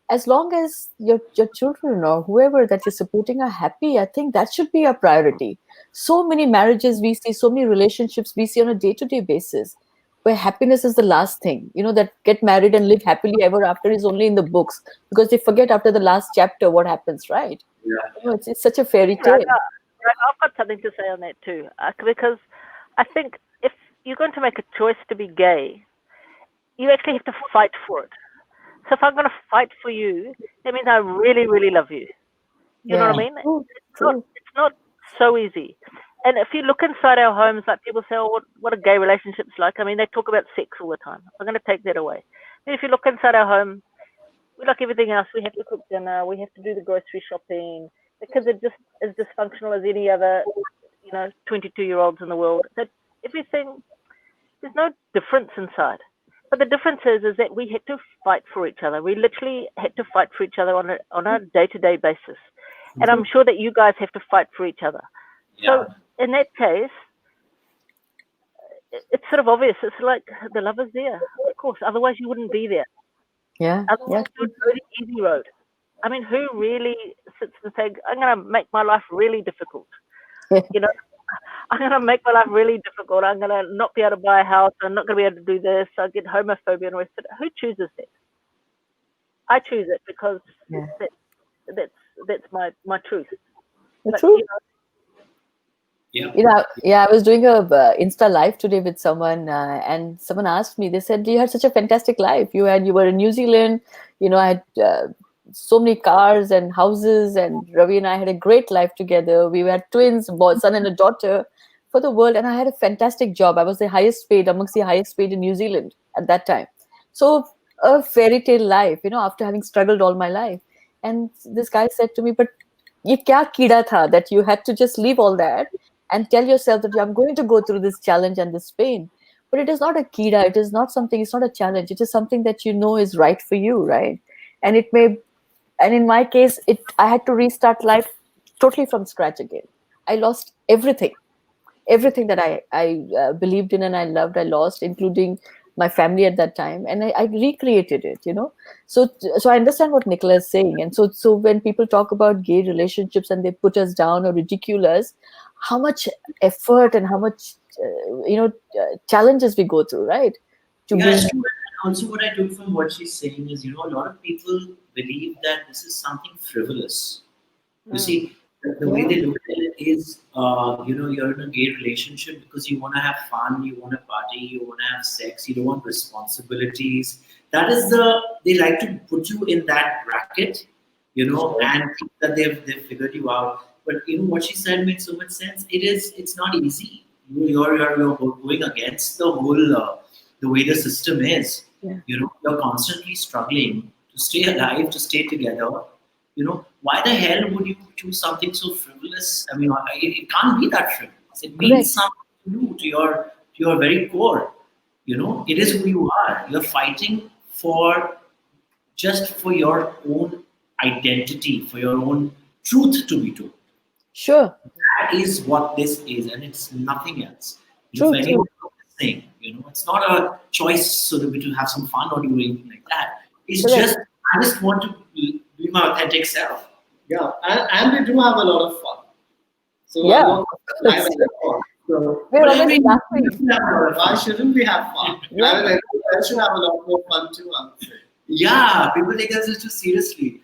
as long as your children or whoever that you're supporting are happy, I think that should be a priority. So many marriages we see, so many relationships we see on a day-to-day basis where happiness is the last thing, that get married and live happily ever after is only in the books because they forget after the last chapter what happens, right? It's such a fairy Right, tale. I've got something to say on that too, because I think if you're going to make a choice to be gay, you actually have to fight for it. So if I'm going to fight for you, that means I really, really love you. You know what I mean? True, It's not. true. It's not so easy. And if you look inside our homes, like people say, "Oh, what a gay relationship's like." I mean, they talk about sex all the time. I'm going to take that away. And if you look inside our home, we like everything else. We have to cook dinner. We have to do the grocery shopping. The kids are just as dysfunctional as any other, 22-year-olds in the world. That everything, there's no difference inside. But the difference is that we had to fight for each other. We literally had to fight for each other on a day-to-day basis. And I'm sure that you guys have to fight for each other. yeah. So in that case, it's sort of obvious. It's like the love is there, of course. Otherwise, you wouldn't be there. Yeah, Otherwise, you would go the easy road. I mean, who really sits and says, "I'm going to make my life really difficult"? You know, I'm going to make my life really difficult. I'm going to not be able to buy a house. I'm not going to be able to do this. I get homophobia and all that. Who chooses that? I choose it because yeah. that's my truth. The But, truth. Yeah. Yeah, I was doing a Insta live today with someone, and someone asked me. They said, "You had such a fantastic life. You were in New Zealand. I had so many cars and houses, and Ravi and I had a great life together. We had twins, boy, son and a daughter, for the world, and I had a fantastic job. I was the highest paid amongst the highest paid in New Zealand at that time. So a fairy tale life, after having struggled all my life." And this guy said to me, "But ye kya kida tha that you had to just leave all that and tell yourself that I'm going to go through this challenge and this pain." But it is not a kida. It is not something. It's not a challenge. It is something that you know is right for you, right? And it may. And in my case, I had to restart life totally from scratch again. I lost everything that I believed in and I loved. I lost, including my family at that time, and I recreated it, so I understand what Nicola is saying. And so when people talk about gay relationships and they put us down or ridicule us, how much effort and how much challenges we go through, right, to Yeah, be. it's true. And also, what I took from what she's saying is, a lot of people believe that this is something frivolous. You see, the way Yeah. they look at it is, you're in a gay relationship because you want to have fun, you want to party, you want to have sex, you don't want responsibilities. That is they like to put you in that bracket, and think that they've figured you out. But what she said made so much sense. It's not easy. You're going against the whole the way the system is. Yeah. You're constantly struggling to stay alive, to stay together. Why the hell would you choose something so frivolous? I mean, it can't be that frivolous. It means Correct. something to you, to your very core. It is who you are. You're fighting just for your own identity, for your own truth to be told. Sure. That is what this is, and it's nothing else. True, If true. anyone is saying, it's not a choice so that we to have some fun or do anything like that. It's Correct. I just want to be my authentic self. Yeah, and we do have a lot of fun. So Yeah. I'm not gonna lie at all. So We're always Every- laughing. why shouldn't we have fun? Yeah. I mean, everyone should have a lot more fun too, I would say. Yeah, people take us too seriously.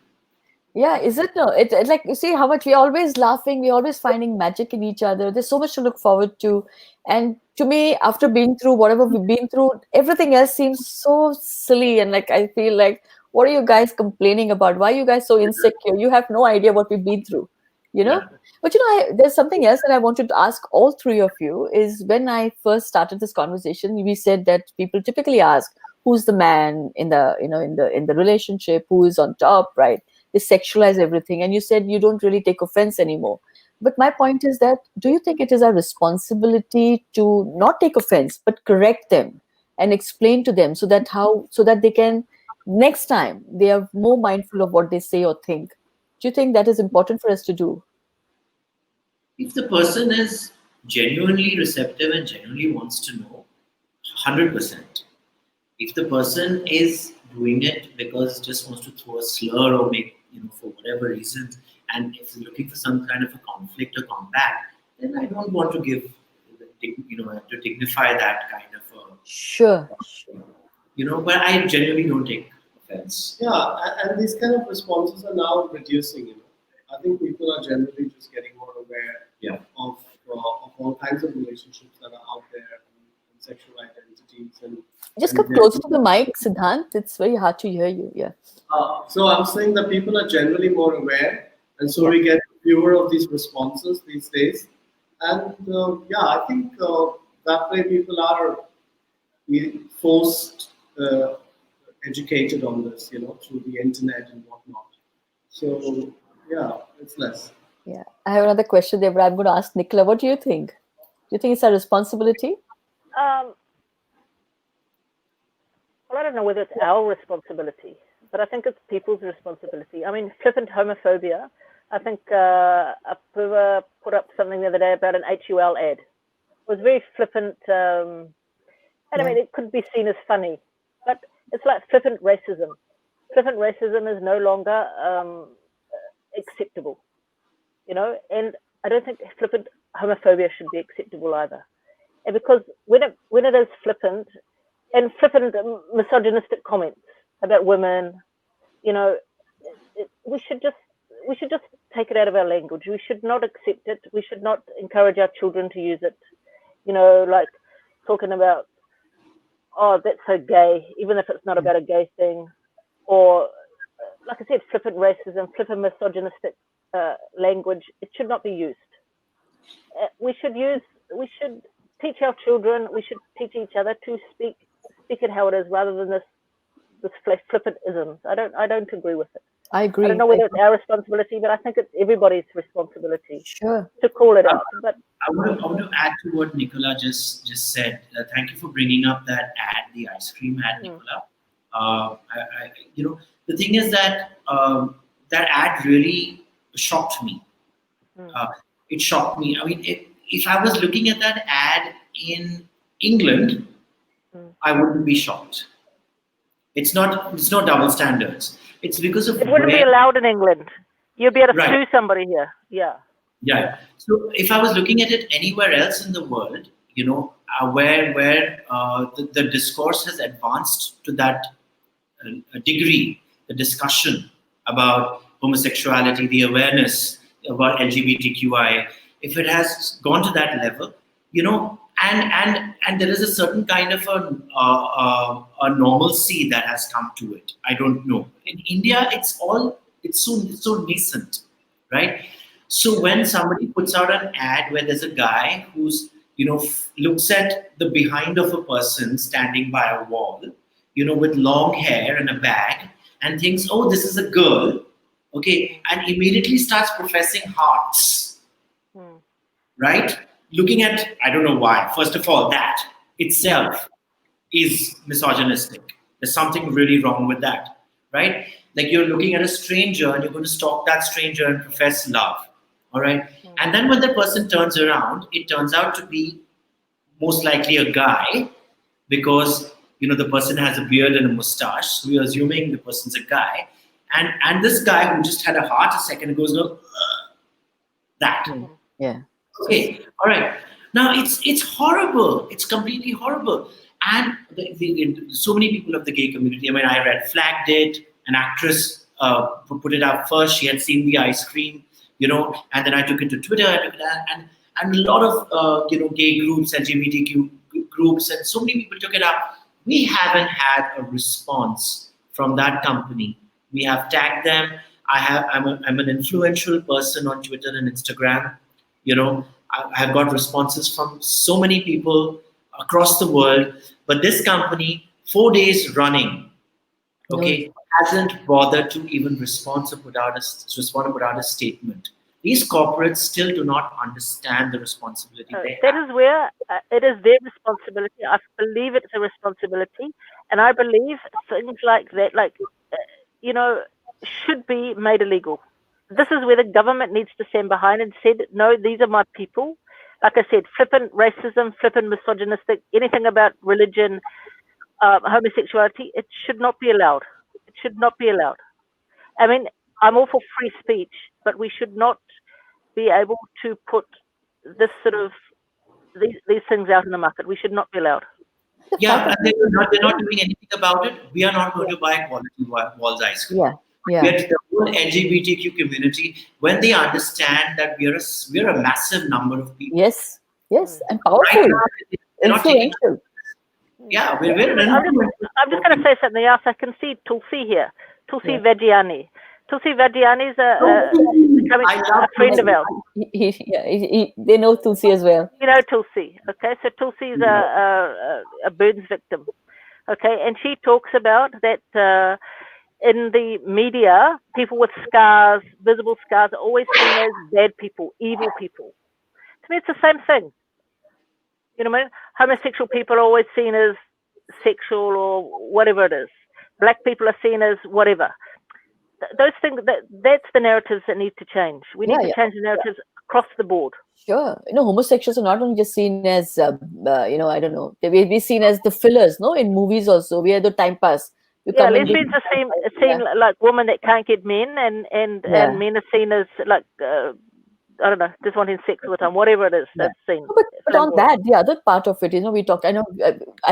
Yeah, is it? No, it like, you see how much we're always laughing, we're always finding magic in each other. There's so much to look forward to. And to me, after being through whatever we've been through, everything else seems so silly. And like, I feel like, what are you guys complaining about? Why are you guys so insecure? You have no idea what we've been through, you know? Yeah. But there's something else that I wanted to ask all three of you is when I first started this conversation, we said that people typically ask, who's the man in the, in the relationship, who is on top, right? They sexualize everything, and you said you don't really take offense anymore. But my point is that, do you think it is our responsibility to not take offense but correct them and explain to them so that they can, next time, they are more mindful of what they say or think? Do you think that is important for us to do? If the person is genuinely receptive and genuinely wants to know, 100%. If the person is doing it because just wants to throw a slur or make, for whatever reasons, and if he's looking for some kind of a conflict or combat, then I don't want to to dignify that kind of Sure. but I genuinely don't take offense. Yeah, and these kind of responses are now reducing. I think people are generally just getting more aware of all kinds of relationships that are out there, and sexual identities, and Just come closer to the mic, Siddhant. It's very hard to hear you. Yeah. So I'm saying that people are generally more aware, and so we get fewer of these responses these days. And I think that way people are forced, educated on this, through the internet and whatnot. So yeah, it's less. Yeah. I have another question there, but I'm going to ask Nicola. What do you think? Do you think it's our responsibility? Well, I don't know whether it's our responsibility, but I think it's people's responsibility. I mean, flippant homophobia. I think Apurva put up something the other day about an HUL ad. It was very flippant, and I mean, it could be seen as funny, but it's like flippant racism. Flippant racism is no longer acceptable, and I don't think flippant homophobia should be acceptable either. And because when it is flippant, and flippant misogynistic comments about women, we should just take it out of our language. We should not accept it. We should not encourage our children to use it. Like talking about, oh, that's so gay, even if it's not about a gay thing, or like I said, flippant racism, flippant misogynistic language. It should not be used. We should teach our children. We should teach each other to speak it how it is, rather than this flippant isms. I don't agree with it. I agree. I don't know whether it's our responsibility, but I think it's everybody's responsibility to call it out. But I want to add to what Nicola just said. Thank you for bringing up that ad, the ice cream ad, Nicola. The thing is that that ad really shocked me. It shocked me. I mean, if I was looking at that ad in England, I wouldn't be shocked. It's no double standards. It's because of It wouldn't be where, allowed in England. You'd be able to right. sue somebody here. Yeah. Yeah. So if I was looking at it anywhere else in the world, where the discourse has advanced to that degree, the discussion about homosexuality, the awareness about LGBTQI, if it has gone to that level, and there is a certain kind of a normalcy that has come to it. I don't know. In India, it's so nascent, right? So when somebody puts out an ad where there's a guy who's looks at the behind of a person standing by a wall, with long hair and a bag, and thinks, oh, this is a girl, okay, and immediately starts professing hearts, right? Looking at, I don't know why. First of all, that itself is misogynistic. There's something really wrong with that, right? Like you're looking at a stranger and you're going to stalk that stranger and profess love, all right? And then when the person turns around, it turns out to be most likely a guy because the person has a beard and a mustache. So we're assuming the person's a guy, and this guy who just had a heart a second ago goes, that. Yeah. Okay, all right. Now it's horrible. It's completely horrible. And so many people of the gay community. I mean, I red flagged it. An actress put it up first. She had seen the ice cream, and then I took it to Twitter. I took it and a lot of gay groups, LGBTQ groups, and so many people took it up. We haven't had a response from that company. We have tagged them. I'm an influential person on Twitter and Instagram. I have got responses from so many people across the world, but this company, 4 days running, okay, hasn't bothered to even respond to put out a statement. These corporates still do not understand the responsibility they That have. is where it is their responsibility. I believe it's a responsibility, and I believe things like that, should be made illegal. This is where the government needs to stand behind and said, no, these are my people. Like I said, flippant racism, flippant misogynistic, anything about religion, homosexuality, it should not be allowed. It should not be allowed. I mean, I'm all for free speech, but we should not be able to put this sort of these things out in the market. We should not be allowed. Yeah, and they're not doing anything about it. We are not going to buy quality Walls ice cream. Yeah. Yet the whole LGBTQ community, when they understand that we're a massive number of people. Yes, and powerful, Right now, they're not taking. influential. Yeah, we're I'm just going to say something else. I can see Tulsi here. Tulsi Vajiani. Tulsi Vajiani is becoming a friend of ours. They know Tulsi as well. You know Tulsi, okay? So Tulsi is a burns victim, okay? And she talks about that in the media, people with scars, visible scars, are always seen as bad people, evil people. To me, it's the same thing. You know what I mean? Homosexual people are always seen as sexual or whatever it is. Black people are seen as whatever. Those things, that's the narratives that need to change. We need to change the narratives across the board. Sure. Homosexuals are not only just seen as, I don't know, we're seen as the fillers, no? In movies also, we are the time pass. Lesbians are seen like women that can't get men, and men are seen as like, I don't know, just wanting sex all the time, whatever it is, that's seen. But on that, the other part of it, we talked, I know,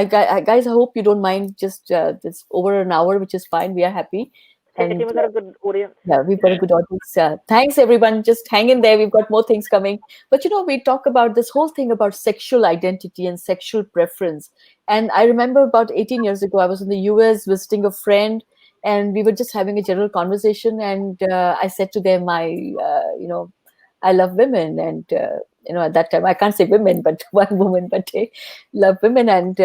guys, I hope you don't mind just this over an hour, which is fine. We are happy. And we've got a good audience. Yeah, we've got a good audience. Thanks, everyone. Just hang in there. We've got more things coming. But, we talk about this whole thing about sexual identity and sexual preference. And I remember about 18 years ago, I was in the US visiting a friend, and we were just having a general conversation. And I said to them, I love women. And, at that time, I can't say women, but one woman, but I love women. And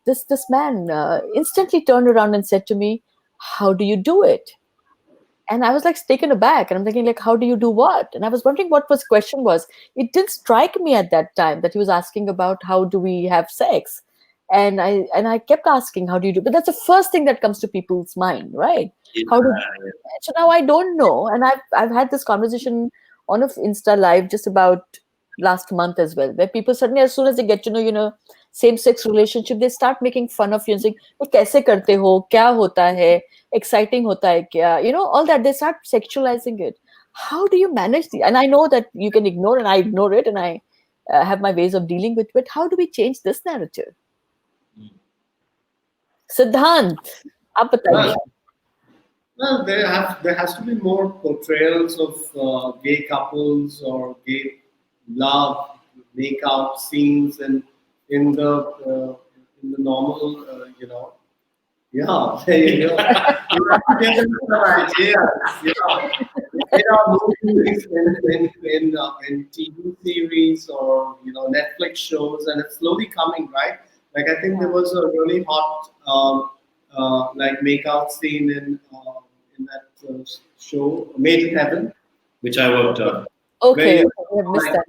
this man instantly turned around and said to me, how do you do it? And I was like taken aback, and I'm thinking, like, how do you do what? And I was wondering what his question was. It didn't strike me at that time that he was asking about how do we have sex. And I kept asking, how do you do? But that's the first thing that comes to people's mind, right? So now I don't know. And I've had this conversation on a Insta Live just about last month as well, where people suddenly, as soon as they get to know, same-sex relationship, they start making fun of you and saying, "Oh, kaise karte ho? Kya hota hai? Exciting hota hai kya?" All that. They start sexualizing it. How do you manage the? And I know that you can ignore, and I ignore it, and I have my ways of dealing with it. How do we change this narrative? Siddhant, आप बताइए. Well, there has to be more portrayals of gay couples or gay love, make out scenes, and in the normal, yeah, there you go. You have to get them some ideas. In our movies, in TV series, or Netflix shows, and it's slowly coming, right? Like I think there was a really hot like makeout scene in that show, Made in Heaven, which I worked on. Okay, where I missed that.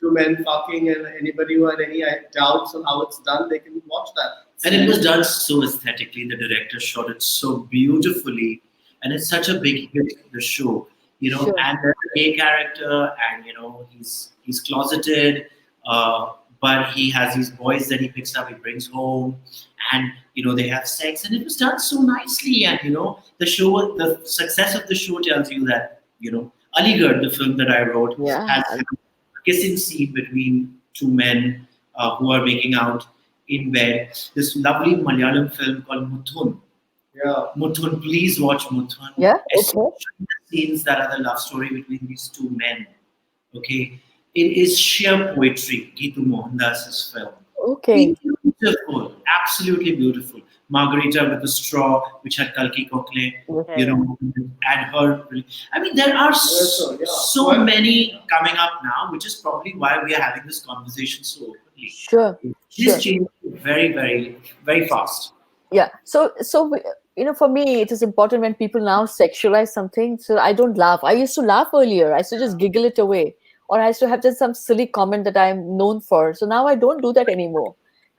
two men fucking, and anybody who had any doubts on how it's done, they can watch that. And it was done so aesthetically. The director shot it so beautifully, and it's such a big hit. The show, Sure. and there's a gay character, and he's closeted, but he has these boys that he picks up, he brings home, and they have sex, and it was done so nicely. And the success of the show tells you that Aligarh, the film that I wrote, Yeah. has a kissing scene between two men who are making out in bed. This lovely Malayalam film called Muthun. Yeah. Muthun, please watch Muthun. Yeah, Especially okay. the scenes that are the love story between these two men. Okay, it is sheer poetry. Geetu Mohandas's film. Okay. Beautiful, absolutely beautiful. Margarita with the straw, which had Kalki Kokle, and her. I mean, there are so many coming up now, which is probably why we are having this conversation so openly. Sure. This changing very, very, very fast. Yeah. So for me, it is important when people now sexualize something. So I don't laugh. I used to laugh earlier. I used to just giggle it away, or I used to have just some silly comment that I'm known for. So now I don't do that anymore.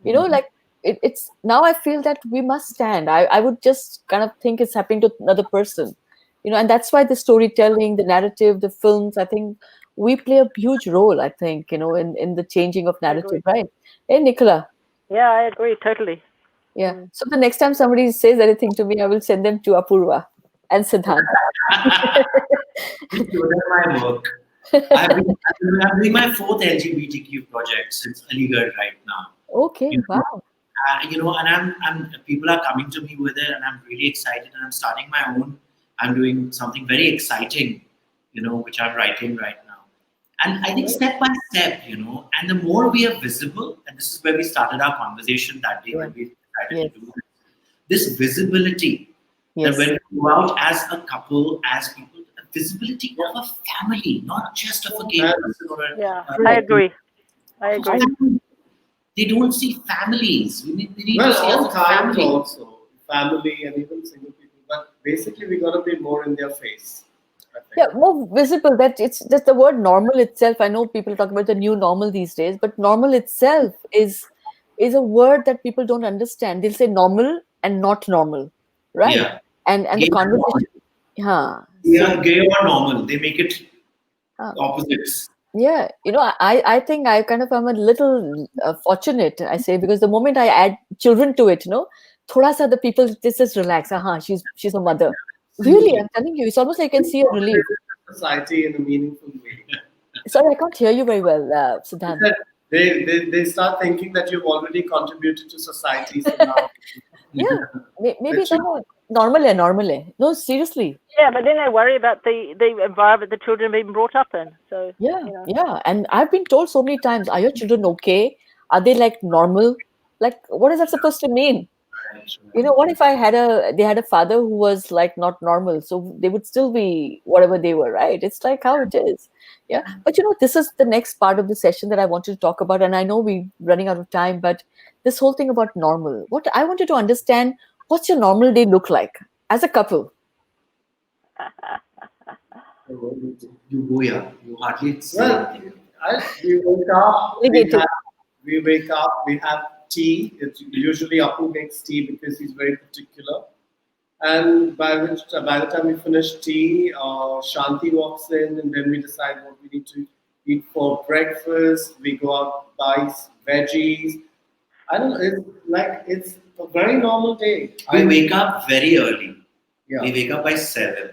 Like it's now I feel that we must stand. I would just kind of think it's happening to another person, and that's why the storytelling, the narrative, the films, I think we play a huge role, I think, in the changing of narrative, right? Hey, Nicola. Yeah, I agree totally. Yeah. So the next time somebody says anything to me, I will send them to Apurva and Siddhant. It's my work. I'm doing my 4th LGBTQ project since Aligarh right now. Okay. Wow. And I'm people are coming to me with it, and I'm really excited. And I'm starting my own. I'm doing something very exciting, which I'm writing right now. And I think step by step, and the more we are visible, and this is where we started our conversation that day when we decided to do this visibility. That when we go out as a couple, as people, visibility of a family, not just of a gay person or I agree. They don't see families. They need Well, to see all us as a kinds family. also, family and even single people. But basically, we got to be more in their face. I think. Yeah, more visible. That it's just the word normal itself. I know people talk about the new normal these days, but normal itself is a word that people don't understand. They'll say normal and not normal, right? Yeah. And Gay the conversation. Yeah, gay or normal. They make it opposites. Yeah, I think I kind of am a little fortunate, I say, because the moment I add children to it, thoda sa the people just relax. She's a mother. Really, I'm telling you, it's almost like I can see a relief. Society in a meaningful way. Sorry, I can't hear you very well, Siddhant. They start thinking that you've already contributed to society. So now, Yeah, maybe normal. No, seriously. Yeah, but then I worry about the environment the children are being brought up in. So yeah. And I've been told so many times, are your children okay? Are they like normal? Like, what is that supposed to mean? What if they had a father who was like not normal, so they would still be whatever they were, right? It's like how it is. Yeah. But this is the next part of the session that I wanted to talk about, and I know we're running out of time, but this whole thing about normal, what I wanted to understand, what's your normal day look like as a couple? You hardly say anything. we wake up, we have tea. It's usually Apu makes tea because he's very particular. And by the time we finish tea, Shanti walks in, and then we decide what we need to eat for breakfast. We go out, buy veggies, I don't know. It's a very normal day. We wake up very early. Yeah. We wake up by 7.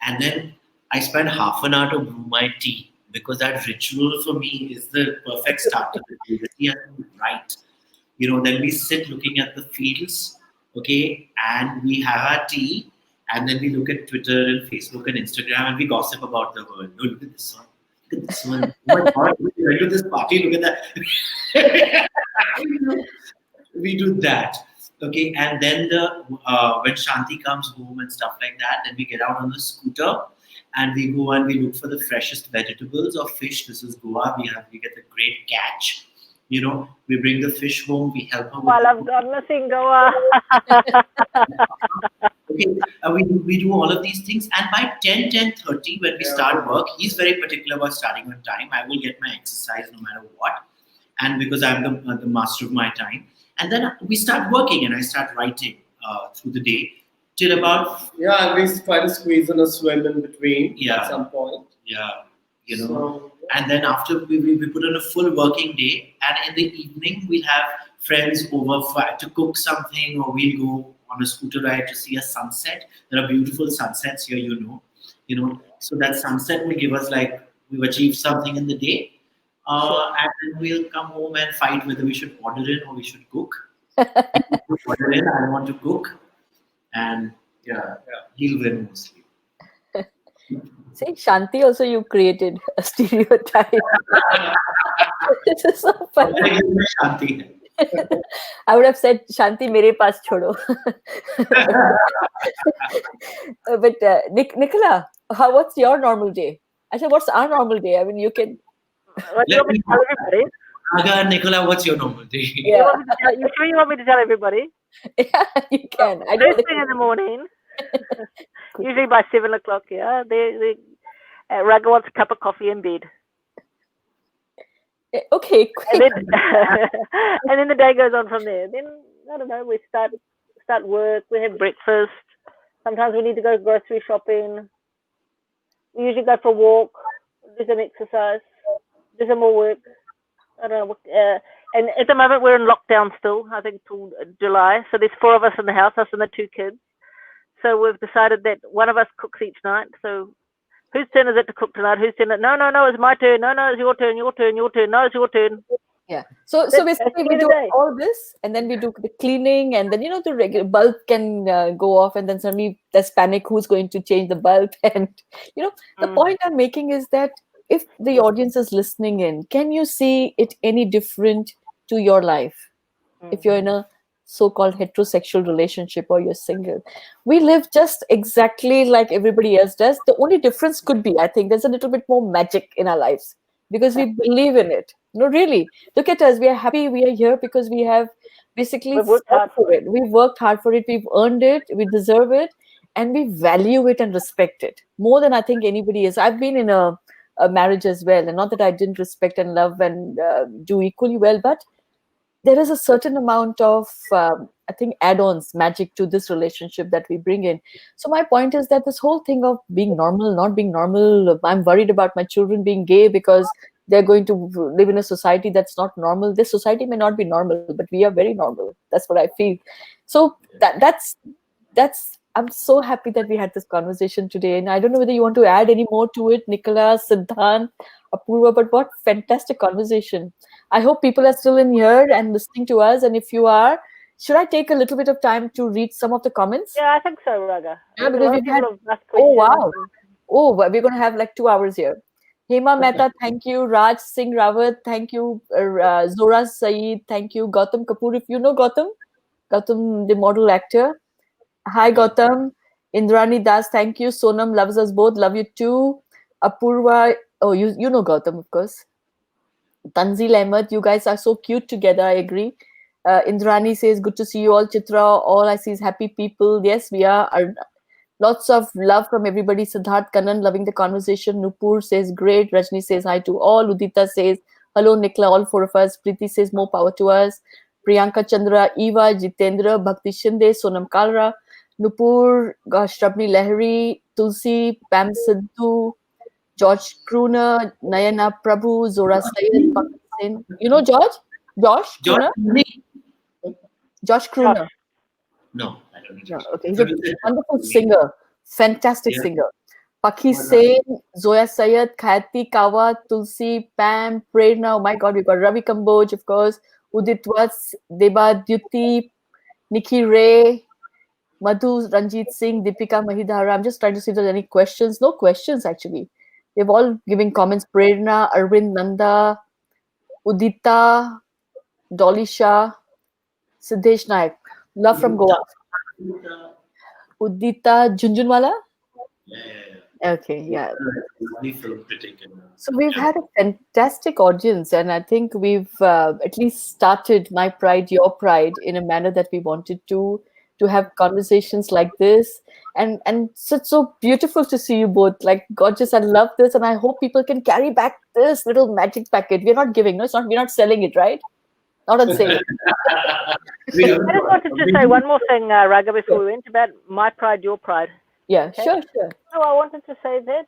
And then I spend half an hour to brew my tea because that ritual for me is the perfect start to the day. The tea has to be right. Then we sit looking at the fields, okay, and we have our tea, and then we look at Twitter and Facebook and Instagram, and we gossip about the world. Oh, look at this one. Look at this one. Oh my God, we went to this party. Look at that. We do that, okay, and then when Shanti comes home and stuff like that, then we get out on the scooter and we go and we look for the freshest vegetables or fish. This is Goa. We get a great catch. We bring the fish home. We help her with Well, I've got nothing, Goa. okay, we do all of these things, and by 10:30 when we start work, he's very particular about starting on time. I will get my exercise no matter what, and because I'm the master of my time, and then we start working, and I start writing through the day till about Yeah, and we try to squeeze in a swim in between Yeah. at some point. So, and then after we put in a full working day, and in the evening we'll have friends over to cook something, or we'll go on a scooter ride to see a sunset. There are beautiful sunsets here, so that sunset will give us like we've achieved something in the day, and then we'll come home and fight whether we should order in or we should cook. Order in, I want to cook, and he'll win mostly. See, Shanti also you created a stereotype. This is so funny. Shanti. I would have said Shanti mere paas chodo. But Nicola, what's your normal day? I said, what's our normal day? I mean, you can. What do you want me to tell everybody? Aga, Nicola, what's your normal day? Yeah, You sure you want me to tell everybody? yeah, you can. I don't First thing in the morning, usually by 7 o'clock, yeah, Raga wants a cup of coffee in bed. Okay, And quick. then, and then the day goes on from there. Then, I don't know, we start work, we have breakfast. Sometimes we need to go grocery shopping. We usually go for a walk, do some exercise, do some more work. I don't know. And at the moment, we're in lockdown still, I think, till July. So there's 4 of us in the house, us and the 2 kids. So we've decided that one of us cooks each night. So whose turn is it to cook tonight? Whose turn? No, it's my turn. No, it's your turn. No, it's your turn. Yeah. So That's basically the we end of do the day. all this, and then we do the cleaning, and then the regular bulb can go off, and then suddenly there's panic. Who's going to change the bulb? And the point I'm making is that if the audience is listening in, can you see it any different to your life? If you're in a so-called heterosexual relationship or you're single, we live just exactly like everybody else does. The only difference could be, I think, there's a little bit more magic in our lives because we believe in it. Really, look at us. We are happy. We are here because we have basically We've worked hard fought for it. We've worked hard for it. We've earned it. We deserve it, and we value it and respect it more than I think anybody is. I've been in a marriage as well, and not that I didn't respect and love and do equally well, but there is a certain amount of I think add-ons magic to this relationship that we bring in. So my point is that this whole thing of being normal, not being normal, I'm worried about my children being gay because they're going to live in a society that's not normal. This society may not be normal, but we are very normal. That's what I feel. So that's I'm so happy that we had this conversation today. And I don't know whether you want to add any more to it, Nicola, Siddhant, Apurva, but what fantastic conversation. I hope people are still in here and listening to us. And if you are, should I take a little bit of time to read some of the comments? Yeah, I think so, Raga. Yeah, There's a because lot of we've had, people have asked oh, questions. wow. Oh, we're going to have like 2 hours here. Hema Mehta, thank you. Raj Singh Rawat, thank you. Zora Saeed, thank you. Gautam Kapoor, if you know Gautam, the model actor. Hi, Gautam. Indrani Das, thank you. Sonam loves us both. Love you too. Apurva, oh, you know Gautam, of course. Tanzil Ahmed, you guys are so cute together. I agree. Indrani says, good to see you all. Chitra, all I see is happy people. Yes, we are. Lots of love from everybody. Siddharth Kannan, loving the conversation. Nupur says, great. Rajni says, hi to all. Udita says, hello, Nicola, all 4 of us. Preeti says, more power to us. Priyanka Chandra, Eva, Jitendra, Bhakti Shinde, Sonam Kalra, Nupur, Shrabni Lahiri, Tulsi, Pam Sidhu, George Kruner, Nayana Prabhu, Zora Syed, Pankaj Sen. You know George? Josh George Crooner? Clooney? Josh Crooner. No, I don't know. No, okay. He's a Producer wonderful Clooney. singer, fantastic Yeah. singer. Pakhi What Sen, Zoya Sayed, Khayati Kawa, Tulsi, Pam, Prerna. Oh my God, we've got Ravi Kamboj, of course, Udit Vats, Deba Dyuti, Nikki Ray, Madhu Ranjit Singh, Deepika Mahidhara. I'm just trying to see if there's any questions. No questions, actually. They've all giving comments. Prerna, Arvind Nanda, Udita, Dolly Shah, Siddhesh Naik. Love from Goa. Udita Junjunwala? Yeah. Okay, yeah. Lovely film critic. So we've had a fantastic audience, and I think we've at least started My Pride, Your Pride in a manner that we wanted to have conversations like this, and so beautiful to see you both. Like gorgeous, I love this, and I hope people can carry back this little magic packet. We're not giving, no, it's not. We're not selling it, right? Not on sale. We I haven't just got- wanted to say one more thing, Raga, before we went about my pride, your pride. Yeah, Okay. sure. So I wanted to say that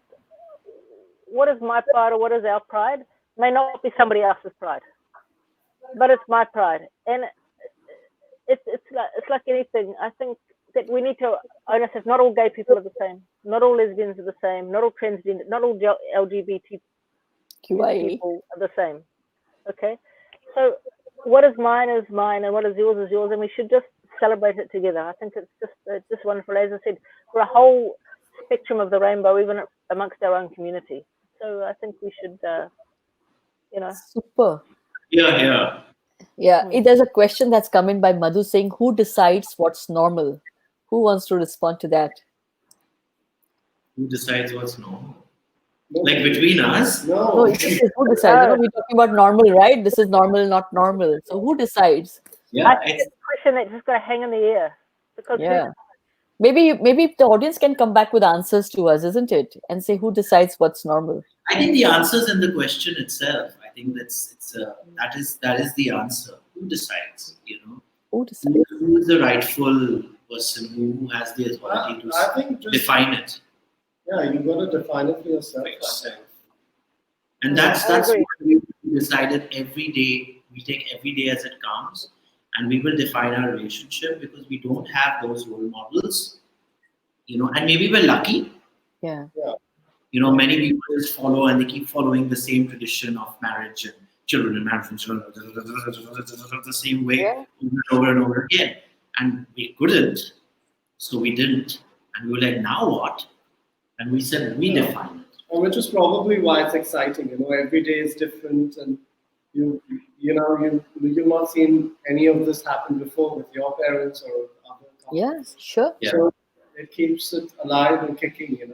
what is my pride or what is our pride may not be somebody else's pride, but it's my pride, and it's like anything. I think that we need to own ourselves. Not all gay people are the same. Not all lesbians are the same. Not all transgender. Not all LGBT QIA. people are the same. Okay, so what is mine, and what is yours, and we should just celebrate it together. I think it's just wonderful. As I said, we're a whole spectrum of the rainbow, even amongst our own community. So I think we should, Super. Yeah. Yeah, there's a question that's come in by Madhu saying, "Who decides what's normal?" Who wants to respond to that? Who decides what's normal? Like between us? No, No. this is who decides. We're talking about normal, right? This is normal, not normal. So who decides? Yeah, I think it's a question that's just got to hang in the air because Yeah. Maybe the audience can come back with answers to us, isn't it? And say who decides what's normal. I think the answer's in the question itself. I think that is the answer. Who decides? Who decides? Who is the rightful person who has the authority to I think just, define it? yeah, you got to define it for yourself. And that's I what agree. we decided every day. We take every day as it comes, and we will define our relationship because we don't have those role models, and maybe we're lucky. Yeah. Many people just follow and they keep following the same tradition of marriage and children and marriage and children the same way Yeah. over and over again. And we couldn't, so we didn't. And we were like, now what? And we said, we define it. And which is probably why it's exciting. Every day is different, and you've not seen any of this happen before with your parents or other couples. Yeah, sure. Yeah. So it keeps it alive and kicking.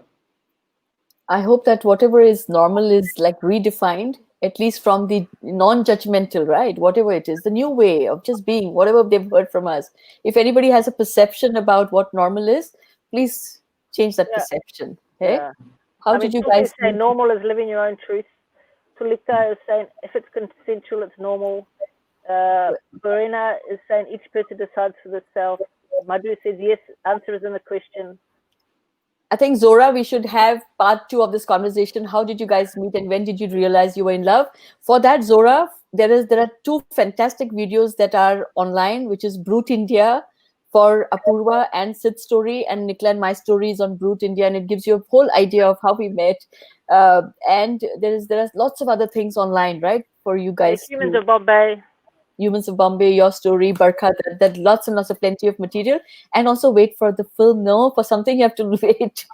I hope that whatever is normal is like redefined, at least from the non-judgmental, right? Whatever it is, the new way of just being, whatever they've heard from us. If anybody has a perception about what normal is, please change that Yeah. perception. Hey? Yeah. How did you guys say meet? normal is living your own truth. Tulika is saying if it's consensual, it's normal. Verena is saying each person decides for themselves. Madhu says yes, answer is in the question. I think Zora, we should have part 2 of this conversation. How did you guys meet and when did you realize you were in love? For that, Zora, there are 2 fantastic videos that are online, which is Brute India for Apurva and Sid's story, and Nicola and my story is on Brute India, and it gives you a whole idea of how we met. And there are lots of other things online, right, for you guys. Humans of Bombay. Humans of Bombay, your story, Barkha, that lots and lots of plenty of material. And also wait for the film. No, for something you have to wait,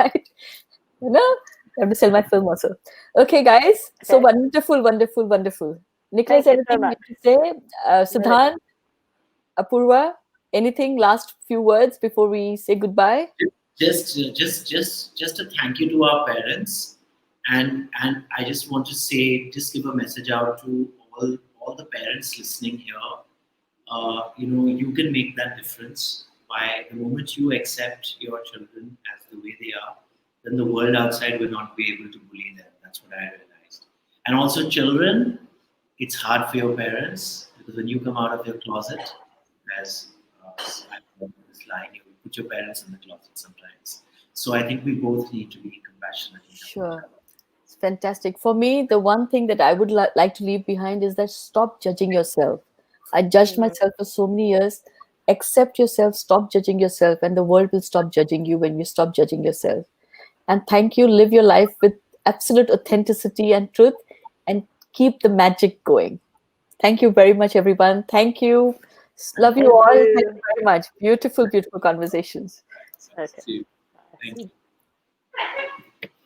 right? I have to sell my film also. Okay, guys. So wonderful. Nicholas, Thank you so anything much. you to say? Siddhant, Apurva, anything? Last few words before we say goodbye? Just a thank you to our parents, and I just want to say, just give a message out to all the parents listening here. You can make that difference by the moment you accept your children as the way they are. Then the world outside will not be able to bully them. That's what I realized. And also, children, it's hard for your parents because when you come out of your closet, as I love this line, you put your parents in the closet sometimes. So I think we both need to be compassionate. Sure. Fantastic. For me, the one thing that I would like to leave behind is that stop judging yourself. I judged myself for so many years. Accept yourself, stop judging yourself, and the world will stop judging you when you stop judging yourself. And thank you. Live your life with absolute authenticity and truth, and keep the magic going. Thank you very much, everyone. Thank you. Love you Thank all. you. Thank you very much. Beautiful, beautiful conversations. Okay. See you. Thank you.